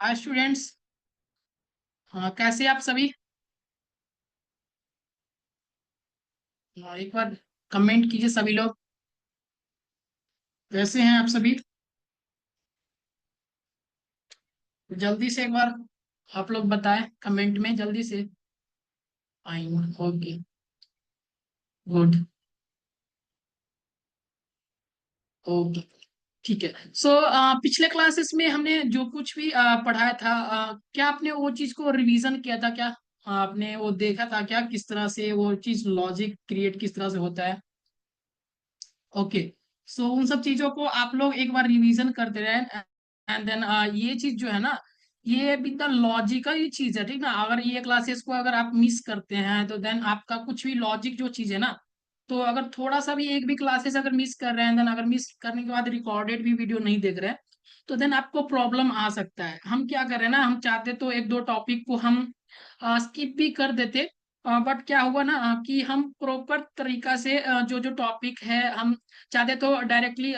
Hi students. हाँ, कैसे आप सभी? एक बार कमेंट कीजिए सभी लोग। कैसे हैं आप सभी? जल्दी से एक बार आप लोग बताएं कमेंट में जल्दी से। आई ओके, गुड, ओके, ठीक है। सो पिछले क्लासेस में हमने जो कुछ भी पढ़ाया था, क्या आपने वो चीज को रिवीजन किया था क्या? आपने वो देखा था क्या किस तरह से वो चीज लॉजिक क्रिएट किस तरह से होता है? ओके। सो उन सब चीजों को आप लोग एक बार रिवीजन करते रहे। एंड देन ये चीज जो है ना, ये विद द लॉजिकल ही चीज है, ठीक ना। अगर ये क्लासेस को अगर आप मिस करते हैं तो देन आपका कुछ भी लॉजिक जो चीज है ना, तो अगर थोड़ा सा भी एक भी क्लासेस अगर मिस कर रहे हैं, देन अगर मिस करने के बाद रिकॉर्डेड भी वीडियो नहीं देख रहे हैं, तो देन आपको प्रॉब्लम आ सकता है। हम क्या कर रहे हैं ना, हम चाहते तो एक दो टॉपिक को हम स्किप भी कर देते, बट क्या हुआ ना कि हम प्रॉपर तरीका से जो जो टॉपिक है हम चाहते तो डायरेक्टली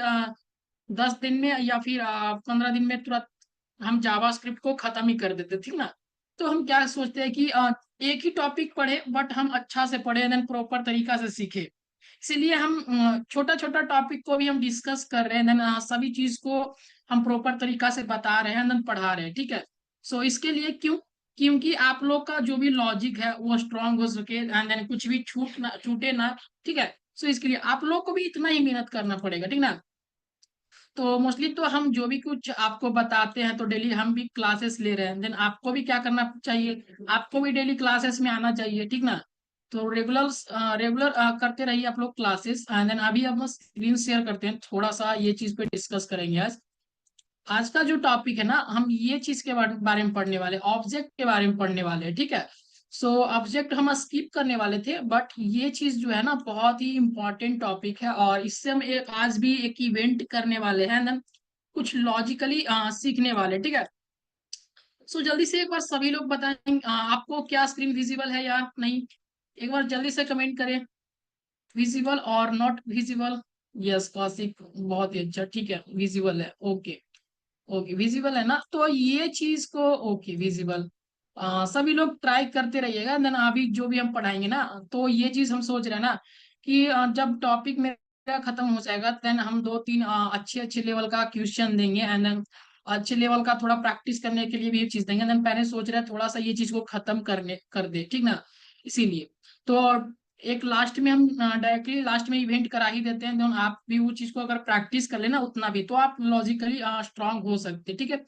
10 दिन में या फिर 15 दिन में तुरंत हम जावास्क्रिप्ट को खत्म ही कर देते, ठीक ना। तो हम क्या सोचते हैं कि एक ही टॉपिक पढ़े बट हम अच्छा से पढ़े, देन प्रॉपर तरीका से सीखे। इसीलिए हम छोटा छोटा टॉपिक को भी हम डिस्कस कर रहे हैं, देन सभी चीज को हम प्रॉपर तरीका से बता रहे हैं, देन पढ़ा रहे हैं, ठीक है। सो इसके लिए क्यों? क्योंकि आप लोग का जो भी लॉजिक है वो स्ट्रांग हो सके, एंड देन कुछ भी छूटे ना, ठीक है। सो इसके लिए आप लोग को भी इतना ही मेहनत करना पड़ेगा, ठीक ना। तो मोस्टली तो हम जो भी कुछ आपको बताते हैं तो डेली हम भी क्लासेस ले रहे हैं, देन आपको भी क्या करना चाहिए, आपको भी डेली क्लासेस में आना चाहिए, ठीक ना। तो रेगुलर रेगुलर करते रहिए आप लोग क्लासेस। एंड देन अभी हम स्क्रीन शेयर करते हैं, थोड़ा सा ये चीज पे डिस्कस करेंगे आज। आज का जो टॉपिक है ना, हम ये चीज के बारे में पढ़ने वाले, ऑब्जेक्ट के बारे में पढ़ने वाले हैं, ठीक है। सो ऑब्जेक्ट हम स्किप करने वाले थे, बट ये चीज जो है ना बहुत ही इंपॉर्टेंट टॉपिक है, और इससे हम आज भी एक इवेंट करने वाले हैं, देन कुछ लॉजिकली सीखने वाले, ठीक है। सो जल्दी से एक बार सभी लोग बताएं, आपको क्या स्क्रीन विजिबल है या नहीं? एक बार जल्दी से कमेंट करें, विजिबल और नॉट विजिबल। यस कौशिक, बहुत ही अच्छा, ठीक है, विजिबल है, ओके। ओके विजिबल है ना, तो ये चीज को ओके विजिबल, सभी लोग ट्राई करते रहिएगा, देन अभी जो भी हम पढ़ाएंगे ना, तो ये चीज हम सोच रहे हैं ना कि जब टॉपिक मेरा खत्म हो जाएगा, देन हम दो तीन अच्छे अच्छे लेवल का क्वेश्चन देंगे, एंड देन अच्छे लेवल का थोड़ा प्रैक्टिस करने के लिए भी ये चीज देंगे। देन पहले सोच रहे हैं थोड़ा सा ये चीज को खत्म करने कर दे, ठीक ना। इसीलिए तो एक लास्ट में हम डायरेक्टली लास्ट में इवेंट करा ही देते हैं, तो आप भी वो चीज को अगर प्रैक्टिस कर लेना उतना भी, तो आप लॉजिकली स्ट्रांग हो सकते हैं, ठीक है।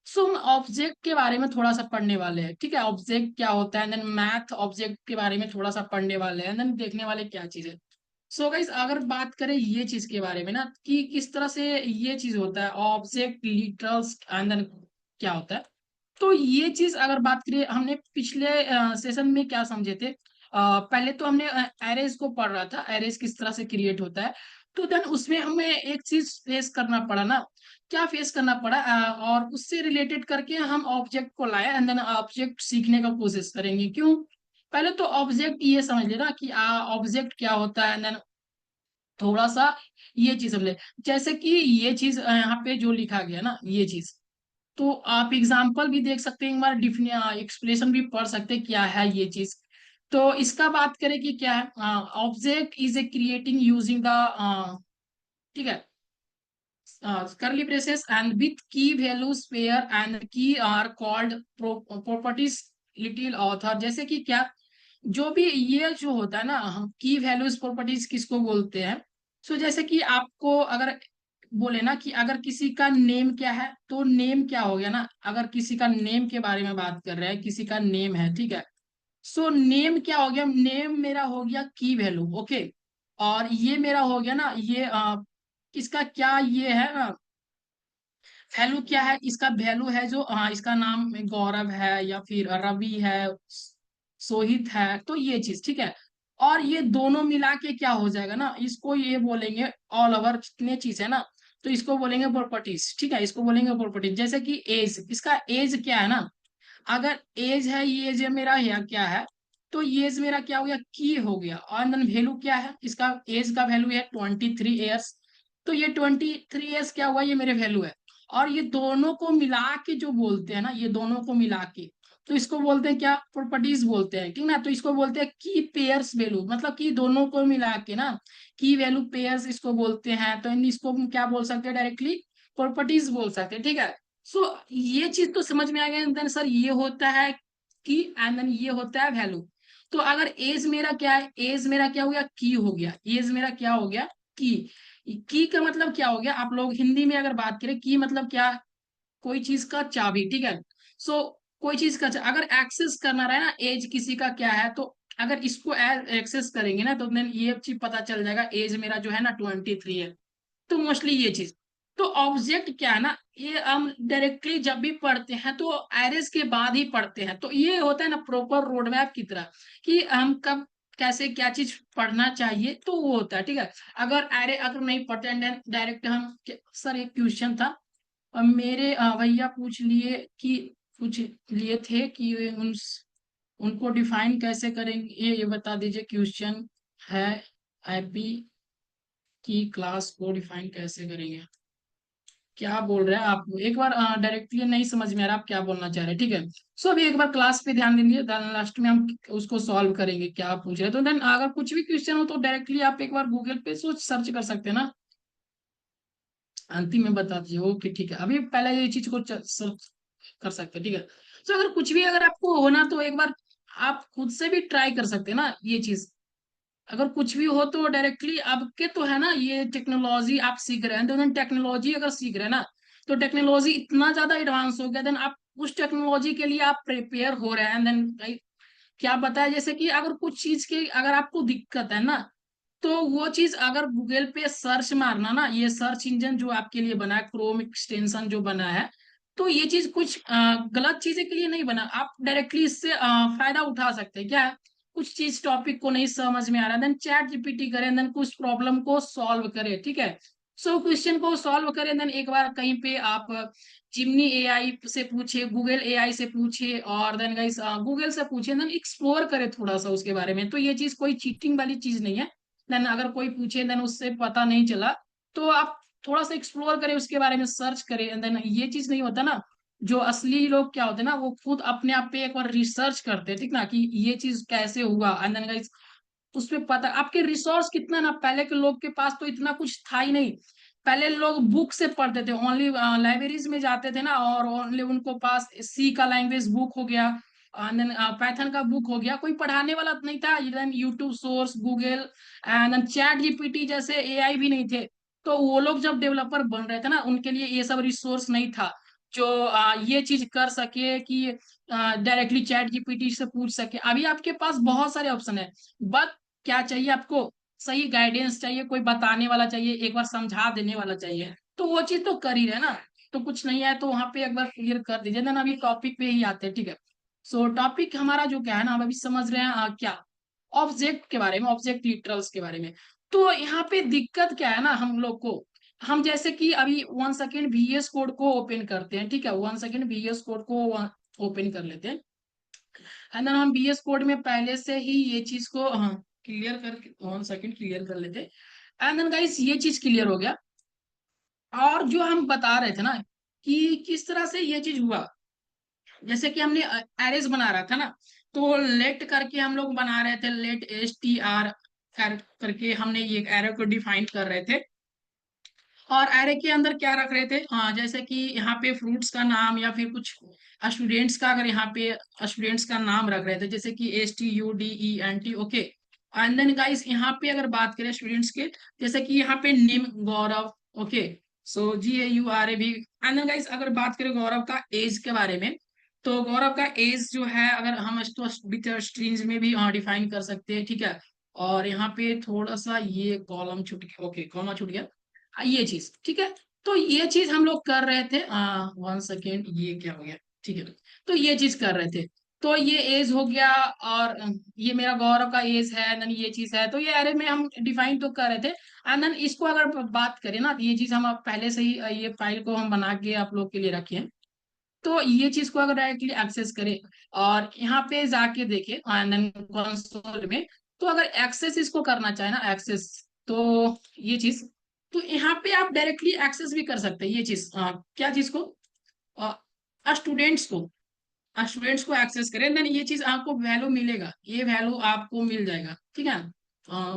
सो हम ऑब्जेक्ट के बारे में थोड़ा सा पढ़ने वाले हैं, ठीक है, ऑब्जेक्ट क्या होता है, देन मैथ ऑब्जेक्ट के बारे में थोड़ा सा पढ़ने वाले हैं, देन देखने वाले क्या चीज है। सो गाइस अगर बात करें ये चीज के बारे में ना कि किस तरह से ये चीज होता है ऑब्जेक्ट लिटरल्स, एंड देन क्या होता है, तो ये चीज अगर बात करें, हमने पिछले सेशन में क्या समझे थे, पहले तो हमने एरेज को पढ़ रहा था, एरेज किस तरह से क्रिएट होता है। तो देन उसमें हमें एक चीज फेस करना पड़ा ना, क्या फेस करना पड़ा, और उससे रिलेटेड करके हम ऑब्जेक्ट को लाए, एंड देन ऑब्जेक्ट सीखने का कोशिश करेंगे। क्यों? पहले तो ऑब्जेक्ट ये समझ लेना कि ऑब्जेक्ट क्या होता है, एंड देन थोड़ा सा ये चीज समझ ले। जैसे कि ये चीज यहाँ पे जो लिखा गया ना, ये चीज, तो आप एग्जाम्पल भी देख सकते हैं, एक बार एक्सप्लेनेशन भी पढ़ सकते हैं क्या है ये चीज। तो इसका बात करें कि क्या है, object is a creating using the, ठीक है, curly braces and with key values where and key are called properties little author। जैसे कि क्या, जो भी ये जो होता है ना, हम की वैल्यूज प्रॉपर्टीज किसको बोलते हैं। सो जैसे कि आपको अगर बोले ना कि अगर किसी का नेम क्या है, तो नेम क्या हो गया ना, अगर किसी का नेम के बारे में बात कर रहे हैं, किसी का नेम है, ठीक है। सो नेम क्या हो गया, नेम मेरा हो गया की वैल्यू, ओके। और ये मेरा हो गया ना, ये इसका क्या ये है, वैल्यू क्या है, इसका वैल्यू है जो, हाँ, इसका नाम गौरव है या फिर रवि है, सोहित है, तो ये चीज, ठीक है। और ये दोनों मिला के क्या हो जाएगा ना, इसको ये बोलेंगे ऑल ओवर जितने चीज है ना, तो इसको बोलेंगे प्रॉपर्टीज, ठीक है, इसको बोलेंगे प्रॉपर्टीज। जैसे कि एज, इसका एज क्या है ना, अगर एज है, ये एज मेरा या क्या है, तो ये एज मेरा क्या हो गया, की हो गया। और देन वैल्यू क्या है, इसका एज का वैल्यू है 23 ईयर्स, तो ये 23 ईयर्स क्या हुआ, ये मेरे वैल्यू है। और ये दोनों को मिला के जो बोलते हैं ना, ये दोनों को मिला के, तो इसको बोलते हैं क्या, प्रॉपर्टीज बोलते हैं, ठीक ना। तो इसको बोलते हैं की पेयर्स वैल्यू, मतलब कि दोनों को मिला के ना, की वैल्यू पेयर्स इसको बोलते हैं। तो इसको हम क्या बोल सकते हैं, डायरेक्टली प्रॉपर्टीज बोल सकते हैं, ठीक है। सो ये चीज तो समझ में आ गया। देन सर ये होता है की, एंड देन ये होता है वैल्यू। तो अगर एज मेरा क्या है, एज मेरा क्या हो गया, की हो गया, एज मेरा क्या हो गया, की का मतलब क्या हो गया, आप लोग हिंदी में अगर बात करें, की मतलब क्या, कोई चीज का चाबी, ठीक है। सो कोई चीज का अगर एक्सेस करना रहे ना, एज किसी का क्या है, तो अगर इसको एक्सेस करेंगे ना, तो देन ये चीज पता चल जाएगा, एज मेरा जो है ना 23 है। तो मोस्टली ये चीज। तो ऑब्जेक्ट क्या है ना, ये हम डायरेक्टली जब भी पढ़ते हैं तो एरेज के बाद ही पढ़ते हैं। तो ये होता है ना प्रॉपर रोड मैप की तरह, कि हम कब कैसे क्या चीज पढ़ना चाहिए, तो वो होता है, ठीक है। अगर एरे अगर नहीं पढ़ते हैं डायरेक्ट हम, सर एक क्वेश्चन था, मेरे भैया पूछ लिए थे कि उनको डिफाइन कैसे करेंगे, ये बता दीजिए, क्वेश्चन है आईपी की क्लास को डिफाइन कैसे करेंगे। क्या बोल रहे हैं आप, एक बार डायरेक्टली नहीं समझ में आ रहा आप क्या बोलना चाह रहे हैं, ठीक है। सो अभी एक बार क्लास पे ध्यान दीजिए, लास्ट में हम उसको सॉल्व करेंगे, क्या आप पूछ रहे हैं। तो देन अगर कुछ भी क्वेश्चन हो तो डायरेक्टली आप एक बार गूगल पे सोच सर्च कर सकते हैं ना, अंतिम में बता दीजिए। ओके ठीक है, अभी पहले ये चीज को सर्च कर सकते हैं, ठीक है। तो अगर कुछ भी अगर आपको होना तो एक बार आप खुद से भी ट्राई कर सकते हैं ना ये चीज। अगर कुछ भी हो तो डायरेक्टली आपके तो है ना, ये टेक्नोलॉजी आप सीख रहे हैं, तो टेक्नोलॉजी अगर सीख रहे हैं ना, तो टेक्नोलॉजी इतना ज्यादा एडवांस हो गया, देन आप उस टेक्नोलॉजी के लिए आप प्रिपेयर हो रहे हैं। देन क्या बताया, जैसे कि अगर कुछ चीज की अगर आपको दिक्कत है ना, तो वो चीज अगर गूगल पे सर्च मारना ना, ये सर्च इंजन जो आपके लिए बना है, क्रोम एक्सटेंशन जो बना है, तो ये चीज कुछ गलत चीजें के लिए नहीं बना। आप डायरेक्टली इससे फायदा उठा सकते हैं। क्या है, कुछ चीज टॉपिक को नहीं समझ में आ रहा, देन चैट जीपीटी करें, देन कुछ प्रॉब्लम को सॉल्व करें, ठीक है। सो क्वेश्चन को सॉल्व करें, देन एक बार कहीं पे आप जिमनी एआई से पूछे, गूगल एआई से पूछे, और देन गाइस गूगल से पूछे, देन एक्सप्लोर करें थोड़ा सा उसके बारे में। तो ये चीज कोई चीटिंग वाली चीज नहीं है। देन अगर कोई पूछे, देन उससे पता नहीं चला, तो आप थोड़ा सा एक्सप्लोर करें उसके बारे में, सर्च करें। एंड देन ये चीज नहीं होता ना, जो असली लोग क्या होते हैं ना, वो खुद अपने आप पे एक बार रिसर्च करते हैं, ठीक ना, कि ये चीज कैसे हुआ। एंड देन गाइस उसमें पता आपके रिसोर्स कितना ना, पहले के लोग के पास तो इतना कुछ था ही नहीं। पहले लोग बुक से पढ़ते थे, ओनली लाइब्रेरीज में जाते थे ना, और ओनली उनको पास सी का लैंग्वेज बुक हो गया, देन पाइथन का बुक हो गया, कोई पढ़ाने वाला नहीं था। Then YouTube source, Google and then chat GPT जैसे एआई भी नहीं थे। तो वो लोग जब डेवलपर बन रहे थे ना, उनके लिए ये सब रिसोर्स नहीं था, जो ये चीज कर सके कि डायरेक्टली चैट जीपीटी से पूछ सके। अभी आपके पास बहुत सारे ऑप्शन है, बट क्या चाहिए आपको, सही गाइडेंस चाहिए, कोई बताने वाला चाहिए, एक बार समझा देने वाला चाहिए। तो वो चीज तो कर ही रहे ना। तो कुछ नहीं है तो वहां पे एक बार क्लियर कर दीजिए। देन अभी टॉपिक पे ही आते हैं, ठीक है। सो टॉपिक हमारा जो क्या है ना, हम अभी समझ रहे हैं क्या, ऑब्जेक्ट के बारे में, ऑब्जेक्ट लिटरल्स के बारे में। तो यहाँ पे दिक्कत क्या है ना हम लोग को, हम जैसे कि अभी 1 सेकेंड VS कोड को ओपन करते हैं, ठीक है, 1 सेकेंड VS कोड को ओपन कर लेते हैं। एंड देन हम VS कोड में पहले से ही ये चीज को क्लियर कर, 1 सेकेंड क्लियर कर लेते हैं। एंड देन गाइस ये चीज क्लियर हो गया। और जो हम बता रहे थे ना कि किस तरह से ये चीज हुआ, जैसे कि हमने एरेज बना रहा था ना, तो लेट करके हम लोग बना रहे थे, लेट STR करके हमने ये एरे को डिफाइन कर रहे थे। और एरे के अंदर क्या रख रहे थे, जैसे कि यहाँ पे फ्रूट्स का नाम या फिर कुछ स्टूडेंट्स का, अगर यहाँ पे स्टूडेंट्स का नाम रख रहे थे, जैसे कि STUDENT, okay. And then guys यहाँ पे अगर बात करें स्टूडेंट्स के, जैसे कि यहाँ पे नेम गौरव, ओके। सो GAURA भी। एंड देन गाइस अगर बात करें गौरव का एज के बारे में, तो गौरव का एज जो है, अगर हम तो विथ स्ट्रिंग्स में भी डिफाइन कर सकते हैं, ठीक है। और यहाँ पे थोड़ा सा ये कॉलम छूट गया, ओके कॉमा छूट गया, ये चीज ठीक है। तो ये चीज हम लोग कर रहे थे, 1 सेकेंड ये क्या हो गया, ठीक है। तो ये चीज कर रहे थे, तो ये एज हो गया, और ये मेरा गौरव का एज है, देन ये चीज है, तो ये अरे में हम डिफाइन तो कर रहे थे। एंड देन इसको अगर बात करें ना, तो ये चीज हम अब पहले से ही ये फाइल को हम बना के आप लोग के लिए रखे हैं। तो ये चीज को अगर डायरेक्टली एक्सेस करें और यहाँ पे जाके देखें एंड देन कंसोल में, तो अगर एक्सेस इसको करना चाहे ना, एक्सेस, तो ये चीज तो यहाँ पे आप डायरेक्टली एक्सेस भी कर सकते हैं ये चीज, क्या चीज को, स्टूडेंट्स को, स्टूडेंट्स को एक्सेस करें, देन ये चीज आपको वैल्यू मिलेगा, ये वैल्यू आपको मिल जाएगा, ठीक है।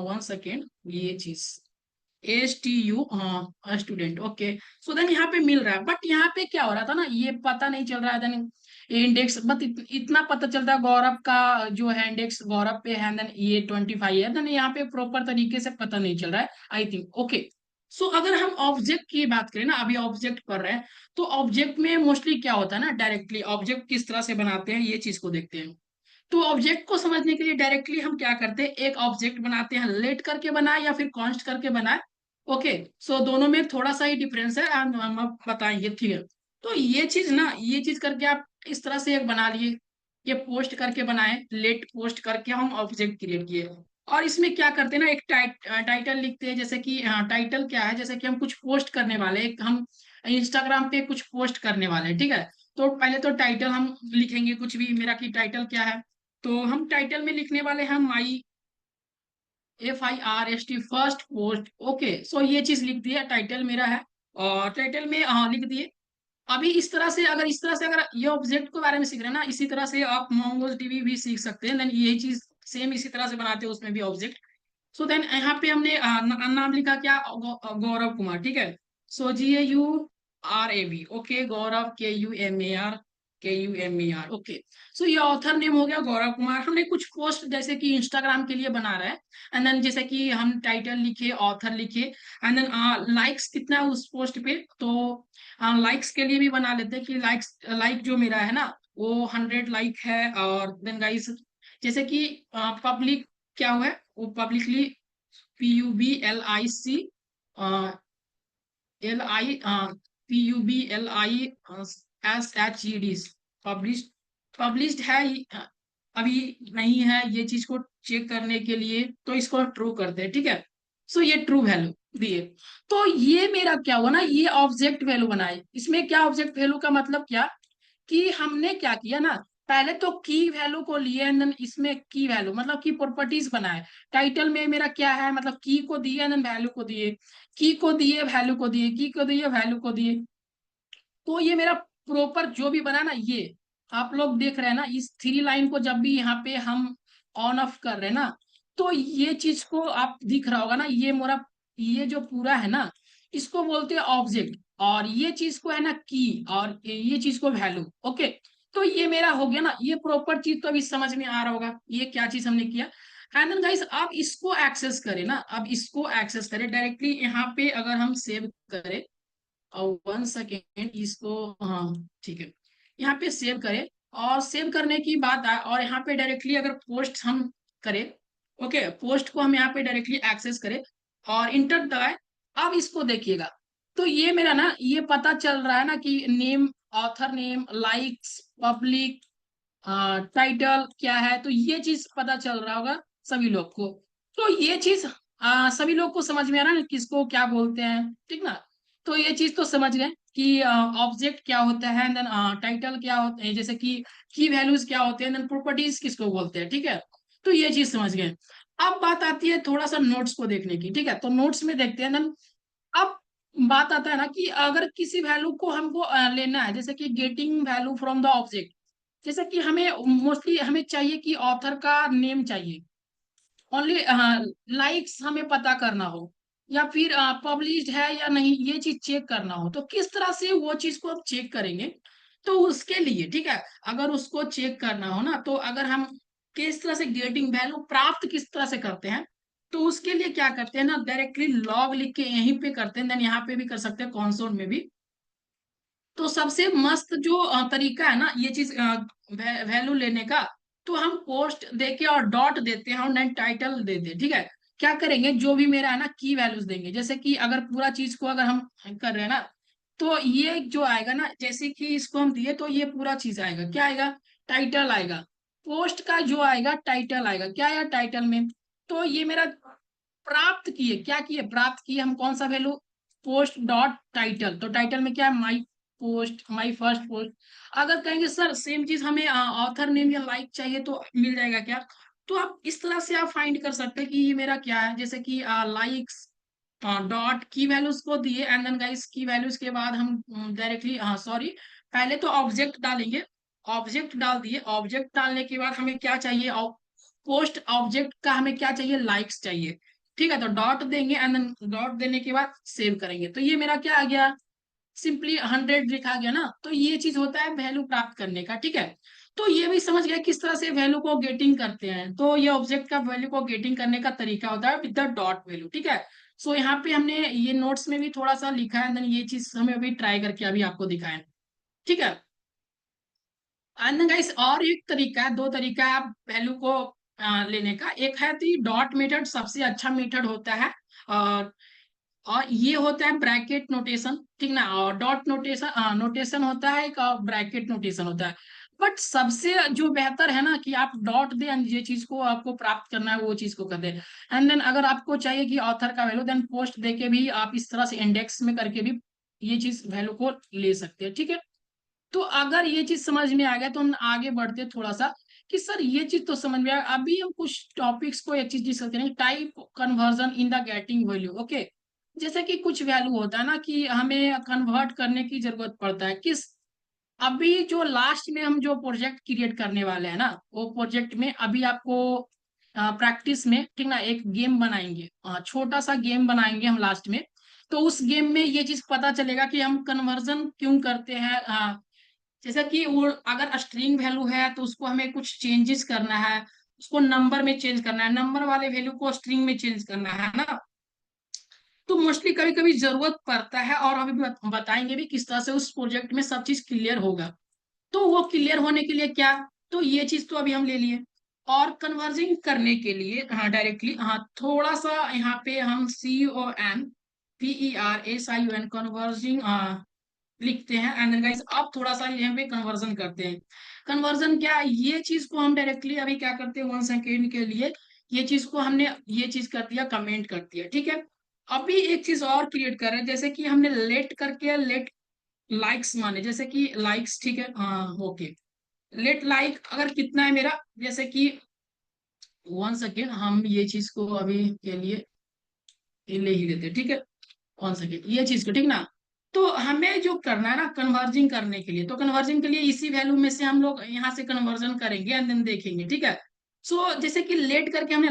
1 सेकेंड, ये चीज STU, हाँ स्टूडेंट, ओके। सो देन यहाँ पे मिल रहा है, बट यहाँ पे क्या हो रहा था ना, ये पता नहीं चल रहा है, देन इंडेक्स बट इतना पता चल रहा है गौरव का जो है इंडेक्स गौरव पे है, देन ये 25 है, देन यहाँ पे प्रॉपर तरीके से पता नहीं चल रहा है, आई थिंक, ओके। सो अगर हम ऑब्जेक्ट की बात करें ना, अभी ऑब्जेक्ट कर रहे हैं, तो ऑब्जेक्ट में मोस्टली क्या होता है ना, डायरेक्टली ऑब्जेक्ट किस तरह से बनाते हैं ये चीज को देखते हैं। तो ऑब्जेक्ट को समझने के लिए डायरेक्टली हम क्या करते हैं, एक ऑब्जेक्ट बनाते हैं, लेट करके बनाए या फिर कॉन्स्ट करके बनाए, ओके। सो दोनों में थोड़ा सा ही डिफरेंस है, हम अब बताएंगे, ठीक है। तो ये चीज ना, ये चीज करके आप इस तरह से एक बना लिए, ये पोस्ट करके बनाए, लेट पोस्ट करके हम ऑब्जेक्ट क्रिएट किए। और इसमें क्या करते हैं ना, एक टाइटल लिखते हैं, जैसे कि टाइटल क्या है, जैसे कि हम कुछ पोस्ट करने वाले हैं, हम इंस्टाग्राम पे कुछ पोस्ट करने वाले हैं, ठीक है। तो पहले तो टाइटल हम लिखेंगे कुछ भी, मेरा की टाइटल क्या है, तो हम टाइटल में लिखने वाले हैं माई FIRST फर्स्ट पोस्ट, ओके। सो ये चीज लिख दिया, टाइटल मेरा है, और टाइटल में लिख दिए। अभी इस तरह से अगर ये ऑब्जेक्ट के बारे में सीख रहे हैं ना, इसी तरह से आप मोंगोज डीबी भी सीख सकते हैं, देन यही चीज सेम इसी तरह से बनाते हैं उसमें भी ऑब्जेक्ट। सो देन यहाँ पे हमने नाम लिखा क्या, गौरव कुमार, ठीक है। सो GAURAV, ओके, गौरव KUMAR, ओके। सो ये ऑथर नेम हो गया गौरव कुमार। हमने कुछ पोस्ट जैसे कि इंस्टाग्राम के लिए बना रहे हैं, एंड देन जैसे कि हम टाइटल लिखे, ऑथर लिखे, एंड देन लाइक्स कितना है उस पोस्ट पे, तो लाइक्स के लिए भी बना लेते हैं कि लाइक जो मेरा है ना वो 100 लाइक है। और देन गाइस जैसे कि पब्लिक क्या हुआ है, वो पब्लिकली PUBLICLI पब्लिश्ड, पब्लिश्ड है, अभी नहीं है, ये चीज को चेक करने के लिए तो इसको ट्रू करते हैं, ठीक है। सो ये ट्रू वैल्यू दिए। तो ये मेरा क्या हुआ ना, ये ऑब्जेक्ट वैल्यू बनाए। इसमें क्या ऑब्जेक्ट वैल्यू का मतलब क्या, कि हमने क्या किया ना, पहले तो की वैल्यू को लिए, एंड देन इसमें की वैल्यू मतलब की प्रॉपर्टीज बनाए। टाइटल में मेरा क्या है, मतलब की को दिए, एंड देन वैल्यू को दिए, की को दिए, वैल्यू को दिए, की को दिए, वैल्यू को दिए। तो ये मेरा प्रॉपर जो भी बना ना, ये आप लोग देख रहे हैं ना, इस 3 लाइन को जब भी यहाँ पे हम ऑन ऑफ कर रहे हैं ना, तो ये चीज को आप दिख रहा होगा ना, ये मोरा, ये जो पूरा है ना, इसको बोलते हैं ऑब्जेक्ट, और ये चीज को है ना की, और ये चीज को वैल्यू, ओके। तो ये मेरा हो गया ना, ये प्रॉपर चीज तो अभी समझ में आ रहा होगा, ये क्या चीज हमने किया। एंड देन गाइस आप इसको एक्सेस करें ना, अब इसको एक्सेस करें डायरेक्टली यहाँ पे, अगर हम सेव करें, और 1 सेकेंड इसको, हाँ ठीक है, यहाँ पे सेव करें। और सेव करने की बात आए, और यहाँ पे डायरेक्टली अगर पोस्ट हम करें, ओके, पोस्ट को हम यहाँ पे डायरेक्टली एक्सेस करें और इंटर दबाए। अब इसको देखिएगा, तो ये मेरा ना, ये पता चल रहा है ना कि name, author name, likes, public, title क्या है, तो ये चीज पता चल रहा होगा सभी लोग को। तो ये चीज सभी लोग को समझ में आ रहा है ना, किसको क्या बोलते हैं, ठीक ना। तो ये चीज तो समझ गए कि ऑब्जेक्ट क्या होता है, देन टाइटल क्या होते हैं, जैसे कि की वैल्यूज क्या होते हैं, देन प्रॉपर्टीज किसको बोलते हैं, ठीक है। तो ये चीज समझ गए। अब बात आती है थोड़ा सा नोट्स को देखने की, ठीक है। तो नोट्स में देखते हैं, देन अब बात आता है ना कि अगर किसी वैल्यू को हमको लेना है, जैसे कि getting value from the object, जैसे कि हमें मोस्टली हमें चाहिए कि ऑथर का नेम चाहिए, ओनली लाइक्स हमें पता करना हो, या फिर पब्लिश्ड है या नहीं ये चीज चेक करना हो, तो किस तरह से वो चीज को हम चेक करेंगे। तो उसके लिए, ठीक है, अगर उसको चेक करना हो ना, तो अगर हम किस तरह से गेटिंग वैल्यू प्राप्त किस तरह से करते हैं, तो उसके लिए क्या करते हैं ना, डायरेक्टली लॉग लिख के यहीं पे करते हैं, देन यहाँ पे भी कर सकते हैं, कंसोल में भी। तो सबसे मस्त जो तरीका है ना ये चीज वैल्यू लेने का, तो हम पोस्ट देके और डॉट देते हैं और देन टाइटल देते हैं, ठीक है। क्या करेंगे, जो भी मेरा है ना की वैल्यूज देंगे, जैसे कि अगर पूरा चीज को अगर हम कर रहे हैं ना, तो ये जो आएगा ना, जैसे कि इसको हम दिए तो ये पूरा चीज आएगा, क्या आएगा, टाइटल आएगा। पोस्ट का जो आएगा टाइटल आएगा, क्या आएगा टाइटल में। तो ये मेरा प्राप्त किए, क्या किए, प्राप्त किए हम कौन सा वैल्यू, पोस्ट डॉट टाइटल। तो टाइटल में क्या है, my post, my first post. अगर कहेंगे सर सेम चीज हमें ऑथर नेम या लाइक चाहिए, तो मिल जाएगा क्या। तो आप इस तरह से आप फाइंड कर सकते हैं कि ये मेरा क्या है, जैसे कि लाइक्स, डॉट की वैल्यूज को दिए एंड देन गाइस की वैल्यूज के बाद हम डायरेक्टली, हाँ सॉरी, पहले तो ऑब्जेक्ट डालेंगे। ऑब्जेक्ट डाल दिए, ऑब्जेक्ट डालने के बाद हमें क्या चाहिए, पोस्ट ऑब्जेक्ट का हमें क्या चाहिए, लाइक्स चाहिए। ठीक है, तो डॉट देंगे एंड देन डॉट देने के बाद सेव करेंगे, तो ये मेरा क्या आ गया, सिंपली 100 लिखा गया ना। तो ये चीज होता है वैल्यू प्राप्त करने का। ठीक है, तो ये भी समझ गया किस तरह से वैल्यू को गेटिंग करते हैं। तो ये ऑब्जेक्ट का वैल्यू को गेटिंग करने का तरीका होता है विद द डॉट वैल्यू। ठीक है, सो यहाँ पे हमने ये नोट्स में भी थोड़ा सा लिखा है, देन ये चीज हमें अभी ट्राई करके अभी आपको दिखाएं। ठीक है, एंड गाइस और एक तरीका है, दो तरीका है आप वैल्यू को लेने का। एक है दी डॉट मेथड, सबसे अच्छा मेथड होता है। और ये होता है ब्रैकेट नोटेशन, ठीक ना। और डॉट नोटेशन नोटेशन होता है, एक ब्रैकेट नोटेशन होता है। बट सबसे जो बेहतर है ना कि आप डॉट दे एंड ये चीज को आपको प्राप्त करना है वो चीज को कर दे। एंड देन अगर आपको चाहिए कि ऑथर का वैल्यू, देन पोस्ट दे के भी आप इस तरह से इंडेक्स में करके भी ये चीज वैल्यू को ले सकते हैं। ठीक है, तो अगर ये चीज समझ में आ गया तो हम आगे बढ़ते थोड़ा सा कि सर ये चीज तो समझ में आया। अभी हम कुछ टॉपिक्स को एक चीज डिस्कस करेंगे, type conversion in the getting value. Okay, जैसे कि कुछ वैल्यू होता है ना कि हमें कन्वर्ट करने की जरूरत पड़ता है किस, अभी जो लास्ट में हम जो प्रोजेक्ट क्रिएट करने वाले हैं ना, वो प्रोजेक्ट में अभी आपको प्रैक्टिस में, ठीक ना, एक गेम बनाएंगे, छोटा सा गेम बनाएंगे हम लास्ट में। तो उस गेम में ये चीज पता चलेगा कि हम कन्वर्जन क्यों करते हैं। जैसा कि वो अगर स्ट्रिंग वैल्यू है तो उसको हमें कुछ चेंजेस करना है, उसको नंबर में चेंज करना है, नंबर वाले वैल्यू को स्ट्रिंग में चेंज करना है ना। तो मोस्टली कभी कभी जरूरत पड़ता है, और अभी बताएंगे भी किस तरह से उस प्रोजेक्ट में सब चीज क्लियर होगा। तो वो क्लियर होने के लिए क्या, तो ये चीज तो अभी हम ले लिए। और कन्वर्जिंग करने के लिए, हाँ डायरेक्टली, हाँ थोड़ा सा यहाँ पे हम CONVERSION कन्वर्जिंग लिखते हैं एंड गाइस अब थोड़ा सा यहाँ पे कन्वर्जन करते हैं। कन्वर्जन क्या, ये चीज को हम डायरेक्टली अभी क्या करते हैं, 1 सेकेंड के लिए ये चीज को हमने ये चीज कर दिया, कमेंट कर दिया। ठीक है, अभी एक चीज और क्रिएट कर रहे हैं, जैसे कि हमने लेट करके लेट लाइक्स माने, जैसे कि लाइक्स, ठीक है, हाँ ओके, लेट लाइक अगर कितना है मेरा, जैसे कि 1 सेकेंड, हम ये चीज को अभी के लिए ये ले ही लेते हैं। ठीक है, 1 सेकेंड ये चीज को, ठीक ना। तो हमें जो करना है ना कन्वर्जिंग करने के लिए, तो कन्वर्जिंग के लिए इसी वैल्यू में से हम लोग यहाँ से कन्वर्जन करेंगे एंड देन देखेंगे। ठीक है, सो जैसे कि लेट करके हमने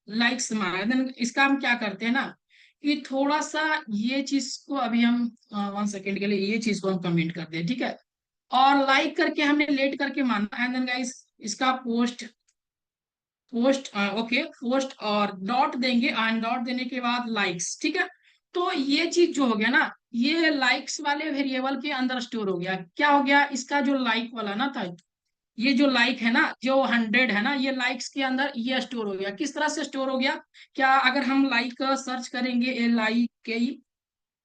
लाइक्स मारा, देन इसका हम क्या करते हैं ना कि थोड़ा सा ये चीज को अभी हम 1 सेकेंड के लिए ये चीज को हम कमेंट करते हैं। ठीक है, और लाइक करके हमने लेट करके माना एंड देन गाइस इसका पोस्ट, ओके पोस्ट और डॉट देंगे एंड डॉट देने के बाद लाइक्स। ठीक है, तो ये चीज जो हो गया ना, ये लाइक्स वाले वेरिएबल के अंदर स्टोर हो गया। क्या हो गया, इसका जो लाइक वाला ना था, ये जो लाइक है ना, जो 100 है ना, ये लाइक्स के अंदर ये स्टोर हो गया। किस तरह से स्टोर हो गया, क्या अगर हम लाइक सर्च करेंगे LIKE,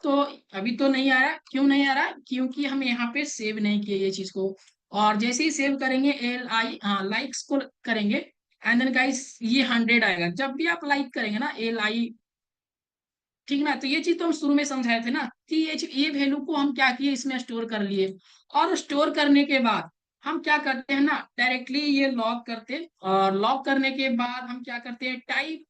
तो अभी तो नहीं आ रहा। क्यों नहीं आ रहा, क्योंकि हम यहाँ पे सेव नहीं किए ये चीज को। और जैसे ही सेव करेंगे लाइक्स को करेंगे एंड देन गाइस ये 100 आएगा जब भी आप लाइक करेंगे ना LI। ठीक ना, तो ये चीज तो हम शुरू में समझाए थे ना कि ये वैल्यू को हम क्या किए, इसमें स्टोर कर लिए। और स्टोर करने के बाद हम क्या करते हैं ना, डायरेक्टली ये लॉग करते हैं, और लॉग करने के बाद हम क्या करते हैं, टाइप।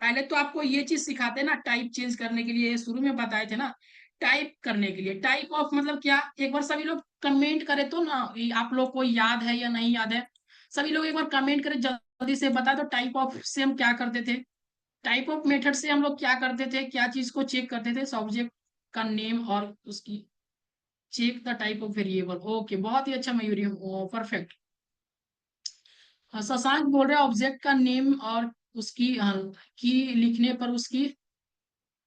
पहले तो आपको ये चीज सिखाते हैं ना, टाइप चेंज करने के लिए शुरू में बताए थे ना। टाइप करने के लिए टाइप ऑफ मतलब क्या, एक बार सभी लोग कमेंट करें तो ना, ये आप लोग को याद है या नहीं याद है, सभी लोग एक बार कमेंट करें जल्दी से बता दो। टाइप ऑफ से हम क्या करते थे, टाइप ऑफ मेथड से हम लोग क्या करते थे, क्या चीज को चेक करते थे, सब्जेक्ट का नेम और उसकी, check the type of variable. Okay, बहुत ही अच्छा मयूरी, परफेक्ट। शशांक बोल रहे हैं ऑब्जेक्ट का नेम और उसकी की लिखने पर उसकी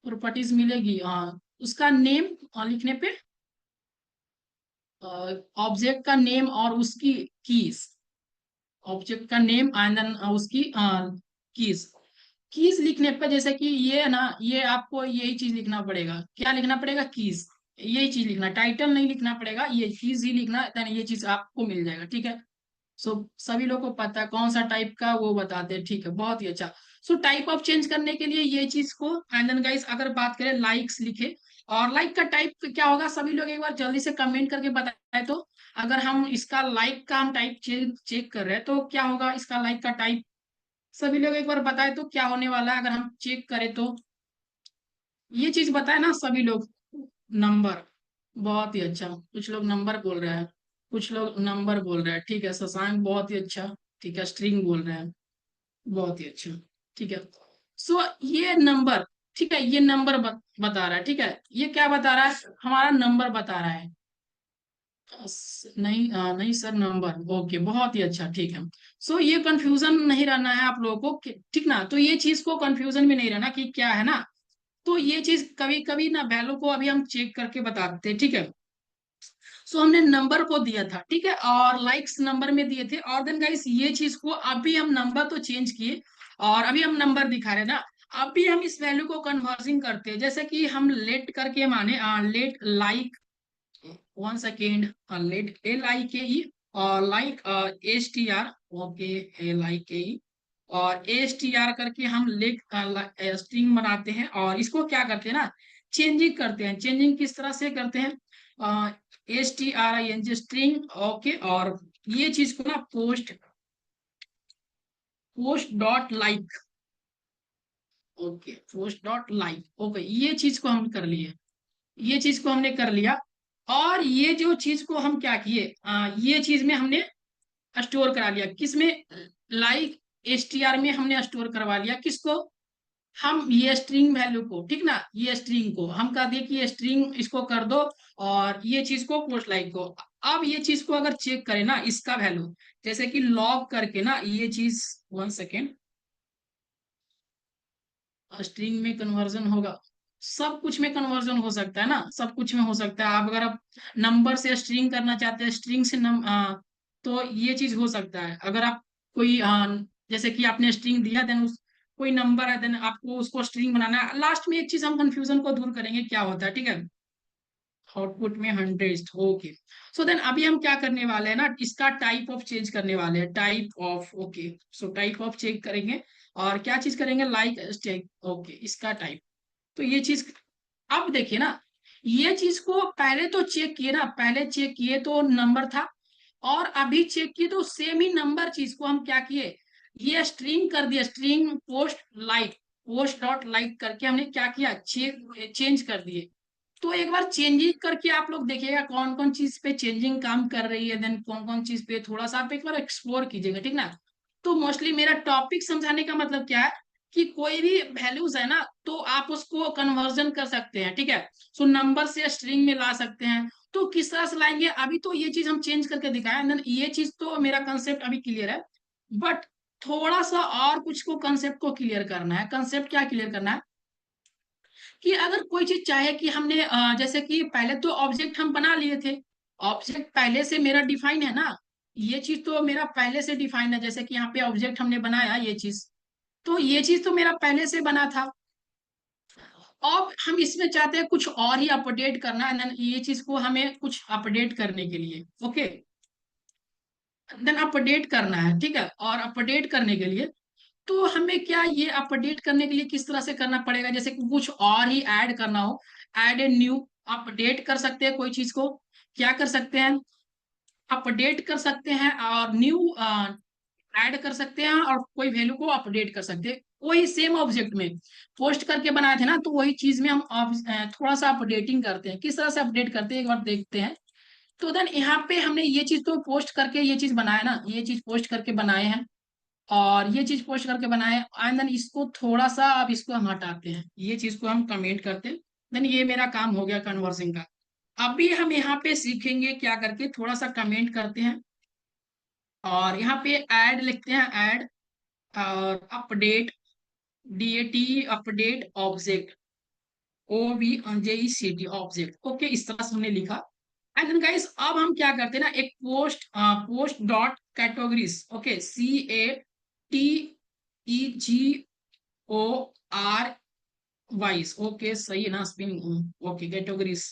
प्रॉपर्टीज मिलेगी। उसका नेम लिखने पे ऑब्जेक्ट का नेम और उसकी कीज, ऑब्जेक्ट का नेम एंड देन उसकी कीज, कीज लिखने पे जैसे कि ये है ना, ये आपको यही चीज लिखना पड़ेगा। क्या लिखना पड़ेगा, कीज, यही चीज लिखना, टाइटल नहीं लिखना पड़ेगा, ये कीज ही लिखना, देन ये चीज आपको मिल जाएगा। ठीक है, सो सभी लोग को पता है कौन सा टाइप का वो बताते हैं। ठीक है, बहुत ही अच्छा। सो टाइप ऑफ चेंज करने के लिए ये चीज को, एंड देन गाइस अगर बात करें लाइक्स लिखे, और लाइक का टाइप क्या होगा, सभी लोग एक बार जल्दी से कमेंट करके बताए तो। अगर हम इसका लाइक का हम टाइप चेक कर रहे हैं तो क्या होगा, इसका लाइक का टाइप, सभी लोग एक बार बताए तो क्या होने वाला है अगर हम चेक करें तो। ये चीज बताए ना सभी लोग। नंबर, बहुत ही अच्छा। कुछ लोग नंबर बोल रहे हैं, कुछ लोग नंबर बोल रहे हैं, ठीक है। शशांक बहुत ही अच्छा, ठीक है। स्ट्रिंग बोल रहे हैं, बहुत ही अच्छा, ठीक है। सो ये नंबर, ठीक है, ये नंबर बता रहा है, ठीक है। ये क्या बता रहा है, हमारा नंबर बता रहा है। नहीं नहीं सर, नंबर, ओके, बहुत ही अच्छा, ठीक है। सो ये कंफ्यूजन नहीं रहना है आप लोगों को, ठीक ना। तो ये चीज को कंफ्यूजन में नहीं रहना कि क्या है ना। तो ये चीज कभी कभी ना वैल्यू को अभी हम चेक करके बताते हैं, ठीक है। सो हमने नंबर को दिया था, ठीक है, और लाइक्स नंबर में दिए थे। और देन गाइस ये चीज को अभी हम नंबर तो चेंज किए, और अभी हम नंबर दिखा रहे हैं ना। अभी हम इस वैल्यू को कन्वर्जिंग करते हैं, जैसे कि हम लेट करके माने, let like, one second, let LIKE, और लाइक STR, ओके, LIKE, और STR करके हम लेट स्ट्रिंग बनाते हैं। और इसको क्या करते हैं ना, चेंजिंग करते हैं। चेंजिंग किस तरह से करते हैं, STRING स्ट्रिंग, ओके। और ये चीज को ना post, post dot like, okay, post dot like, okay, ये चीज को हम कर लिए, ये चीज को हमने कर लिया। और ये जो चीज को हम क्या किए, ये चीज में हमने स्टोर करा लिया, किसमें, लाइक STR में हमने स्टोर करवा लिया। किसको, हम ये स्ट्रिंग वैल्यू को, ठीक ना, ये स्ट्रिंग को हम कह दिए कि ये स्ट्रिंग इसको कर दो, और ये चीज को पोस्ट लाइक को। अब ये चीज को अगर चेक करें ना, इसका वैल्यू, जैसे कि लॉग करके ना ये चीज, वन सेकेंड, स्ट्रिंग में कन्वर्जन होगा, सब कुछ में कन्वर्जन हो सकता है ना, सब कुछ में हो सकता है। आप अगर आप नंबर से स्ट्रिंग करना चाहते हैं, स्ट्रिंग से तो ये चीज हो सकता है। अगर आप कोई जैसे कि आपने स्ट्रिंग दिया, देन उस कोई नंबर है, देन आपको उसको स्ट्रिंग बनाना है। लास्ट में एक चीज हम कंफ्यूजन को दूर करेंगे, क्या होता है, ठीक है। आउटपुट में 100, ओके। सो देन अभी हम क्या करने वाले हैं ना, इसका टाइप ऑफ चेंज करने वाले हैं, type of, okay. So type of check करेंगे, और क्या चीज करेंगे, लाइक स्टेक, ओके, इसका टाइप। तो ये चीज, अब देखिए ना, ये चीज को पहले तो चेक किए ना, पहले चेक किए तो नंबर था, और अभी चेक किए तो सेम ही नंबर चीज को हम क्या किए, ये स्ट्रिंग कर दिया, string post like, post dot like करके हमने क्या किया, चेंज कर दिए। तो एक बार चेंजिंग करके आप लोग देखिएगा कौन कौन चीज पे चेंजिंग काम कर रही है, देन कौन कौन चीज पे थोड़ा सा आप एक बार एक्सप्लोर कीजिएगा, ठीक ना। तो मोस्टली मेरा टॉपिक समझाने का मतलब क्या है, कि कोई भी वैल्यूज है ना, तो आप उसको कन्वर्जन कर सकते हैं, ठीक है। सो नंबर से स्ट्रिंग में ला सकते हैं। तो किस तरह से लाएंगे, अभी तो ये चीज हम चेंज करके दिखाएं, देन ये चीज तो मेरा कंसेप्ट अभी क्लियर है। बट थोड़ा सा और कुछ को कंसेप्ट को क्लियर करना है। कंसेप्ट क्या क्लियर करना है, कि अगर कोई चीज चाहे कि हमने जैसे कि पहले तो ऑब्जेक्ट हम बना लिए थे, ऑब्जेक्ट पहले से मेरा डिफाइन है ना, ये चीज तो मेरा पहले से डिफाइन है। जैसे कि यहाँ पे ऑब्जेक्ट हमने बनाया, ये चीज, तो ये चीज तो मेरा पहले से बना था। अब हम इसमें चाहते हैं कुछ और ही अपडेट करना है, देन ये चीज को हमें कुछ अपडेट करने के लिए, ओके, देन अपडेट करना है, ठीक है। और अपडेट करने के लिए तो हमें क्या, ये अपडेट करने के लिए किस तरह से करना पड़ेगा, जैसे कि कुछ और ही ऐड करना हो, ऐड ए न्यू, अपडेट कर सकते हैं कोई चीज को, क्या कर सकते हैं, अपडेट कर सकते हैं, और न्यू ऐड कर सकते हैं, और कोई वैल्यू को अपडेट कर सकते हैं। वही सेम ऑब्जेक्ट में पोस्ट करके बनाए थे ना, तो वही चीज में हम थोड़ा सा अपडेटिंग करते हैं। किस तरह से अपडेट करते हैं एक बार देखते हैं। तो देन यहाँ पे हमने ये चीज तो पोस्ट करके ये चीज बनाया ना, ये चीज पोस्ट करके बनाए हैं, और ये चीज पोस्ट करके बनाए, एंड देन इसको थोड़ा सा, अब इसको हम हटाते हैं, ये चीज को हम कमेंट करते हैं। देन ये मेरा काम हो गया कन्वर्सिंग का। अभी हम यहाँ पे सीखेंगे क्या करके, थोड़ा सा कमेंट करते हैं, और यहाँ पे ऐड लिखते हैं, ऐड और update, DAT, update object, OBJECT object, okay, इस तरह से हमने लिखा। एंड देन गाइस अब हम क्या करते हैं ना, एक post, post dot categories, okay, CATEGORYS, okay, सही है ना स्पेलिंग, ओके, कैटेगरीज।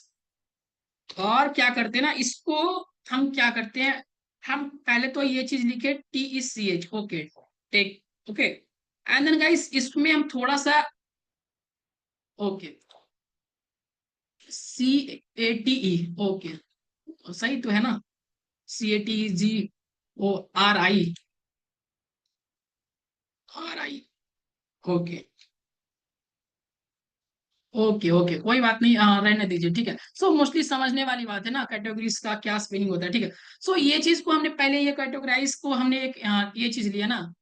और क्या करते हैं ना, इसको हम क्या करते हैं, हम पहले तो ये चीज लिखे TECH, okay, tech, okay. And then guys इसमें हम थोड़ा सा, ओके, CATE, ओके, सही तो है ना, CATEGORI, ओके, ओके ओके, कोई बात नहीं, रहने दीजिए, ठीक है। सो मोस्टली समझने वाली बात है ना, कैटेगरीज का क्या स्पेलिंग होता है, ठीक है। सो ये चीज को हमने पहले, ये कैटेगराइज को हमने एक ये चीज लिया ना,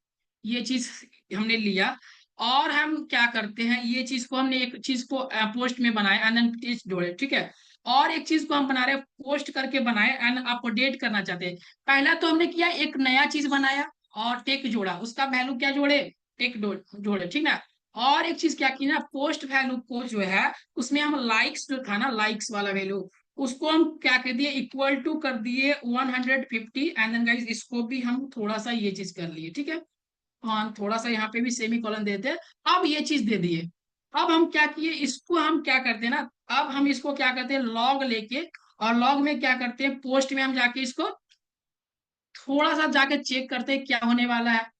ये चीज हमने लिया। और हम क्या करते हैं, ये चीज को हमने एक चीज को पोस्ट में बनाया एंड देन टेक्स्ट जोड़े, ठीक है। और एक चीज को हम बना रहे हैं, पोस्ट करके बनाए एंड अपडेट करना चाहते हैं। पहला तो हमने किया, एक नया चीज बनाया और टेक जोड़ा, उसका वैल्यू क्या जोड़े, टेक जोड़े, ठीक ना। और एक चीज क्या की ना, पोस्ट वैल्यू को जो है, उसमें हम लाइक्स जो था ना, लाइक्स वाला वैल्यू, उसको हम क्या कर दिए, इक्वल टू कर दिए 150 एंड देन गाइस इसको भी हम थोड़ा सा ये चीज कर लिए, ठीक है। हाँ, थोड़ा सा यहाँ पे भी सेमी कॉलन देते हैं। अब ये चीज दे दिए। अब हम क्या किए, इसको हम क्या करते हैं ना, अब हम इसको क्या करते हैं, लॉग लेके, और लॉग में क्या करते हैं, पोस्ट में हम जाके इसको थोड़ा सा जाके चेक करते हैं क्या होने वाला है।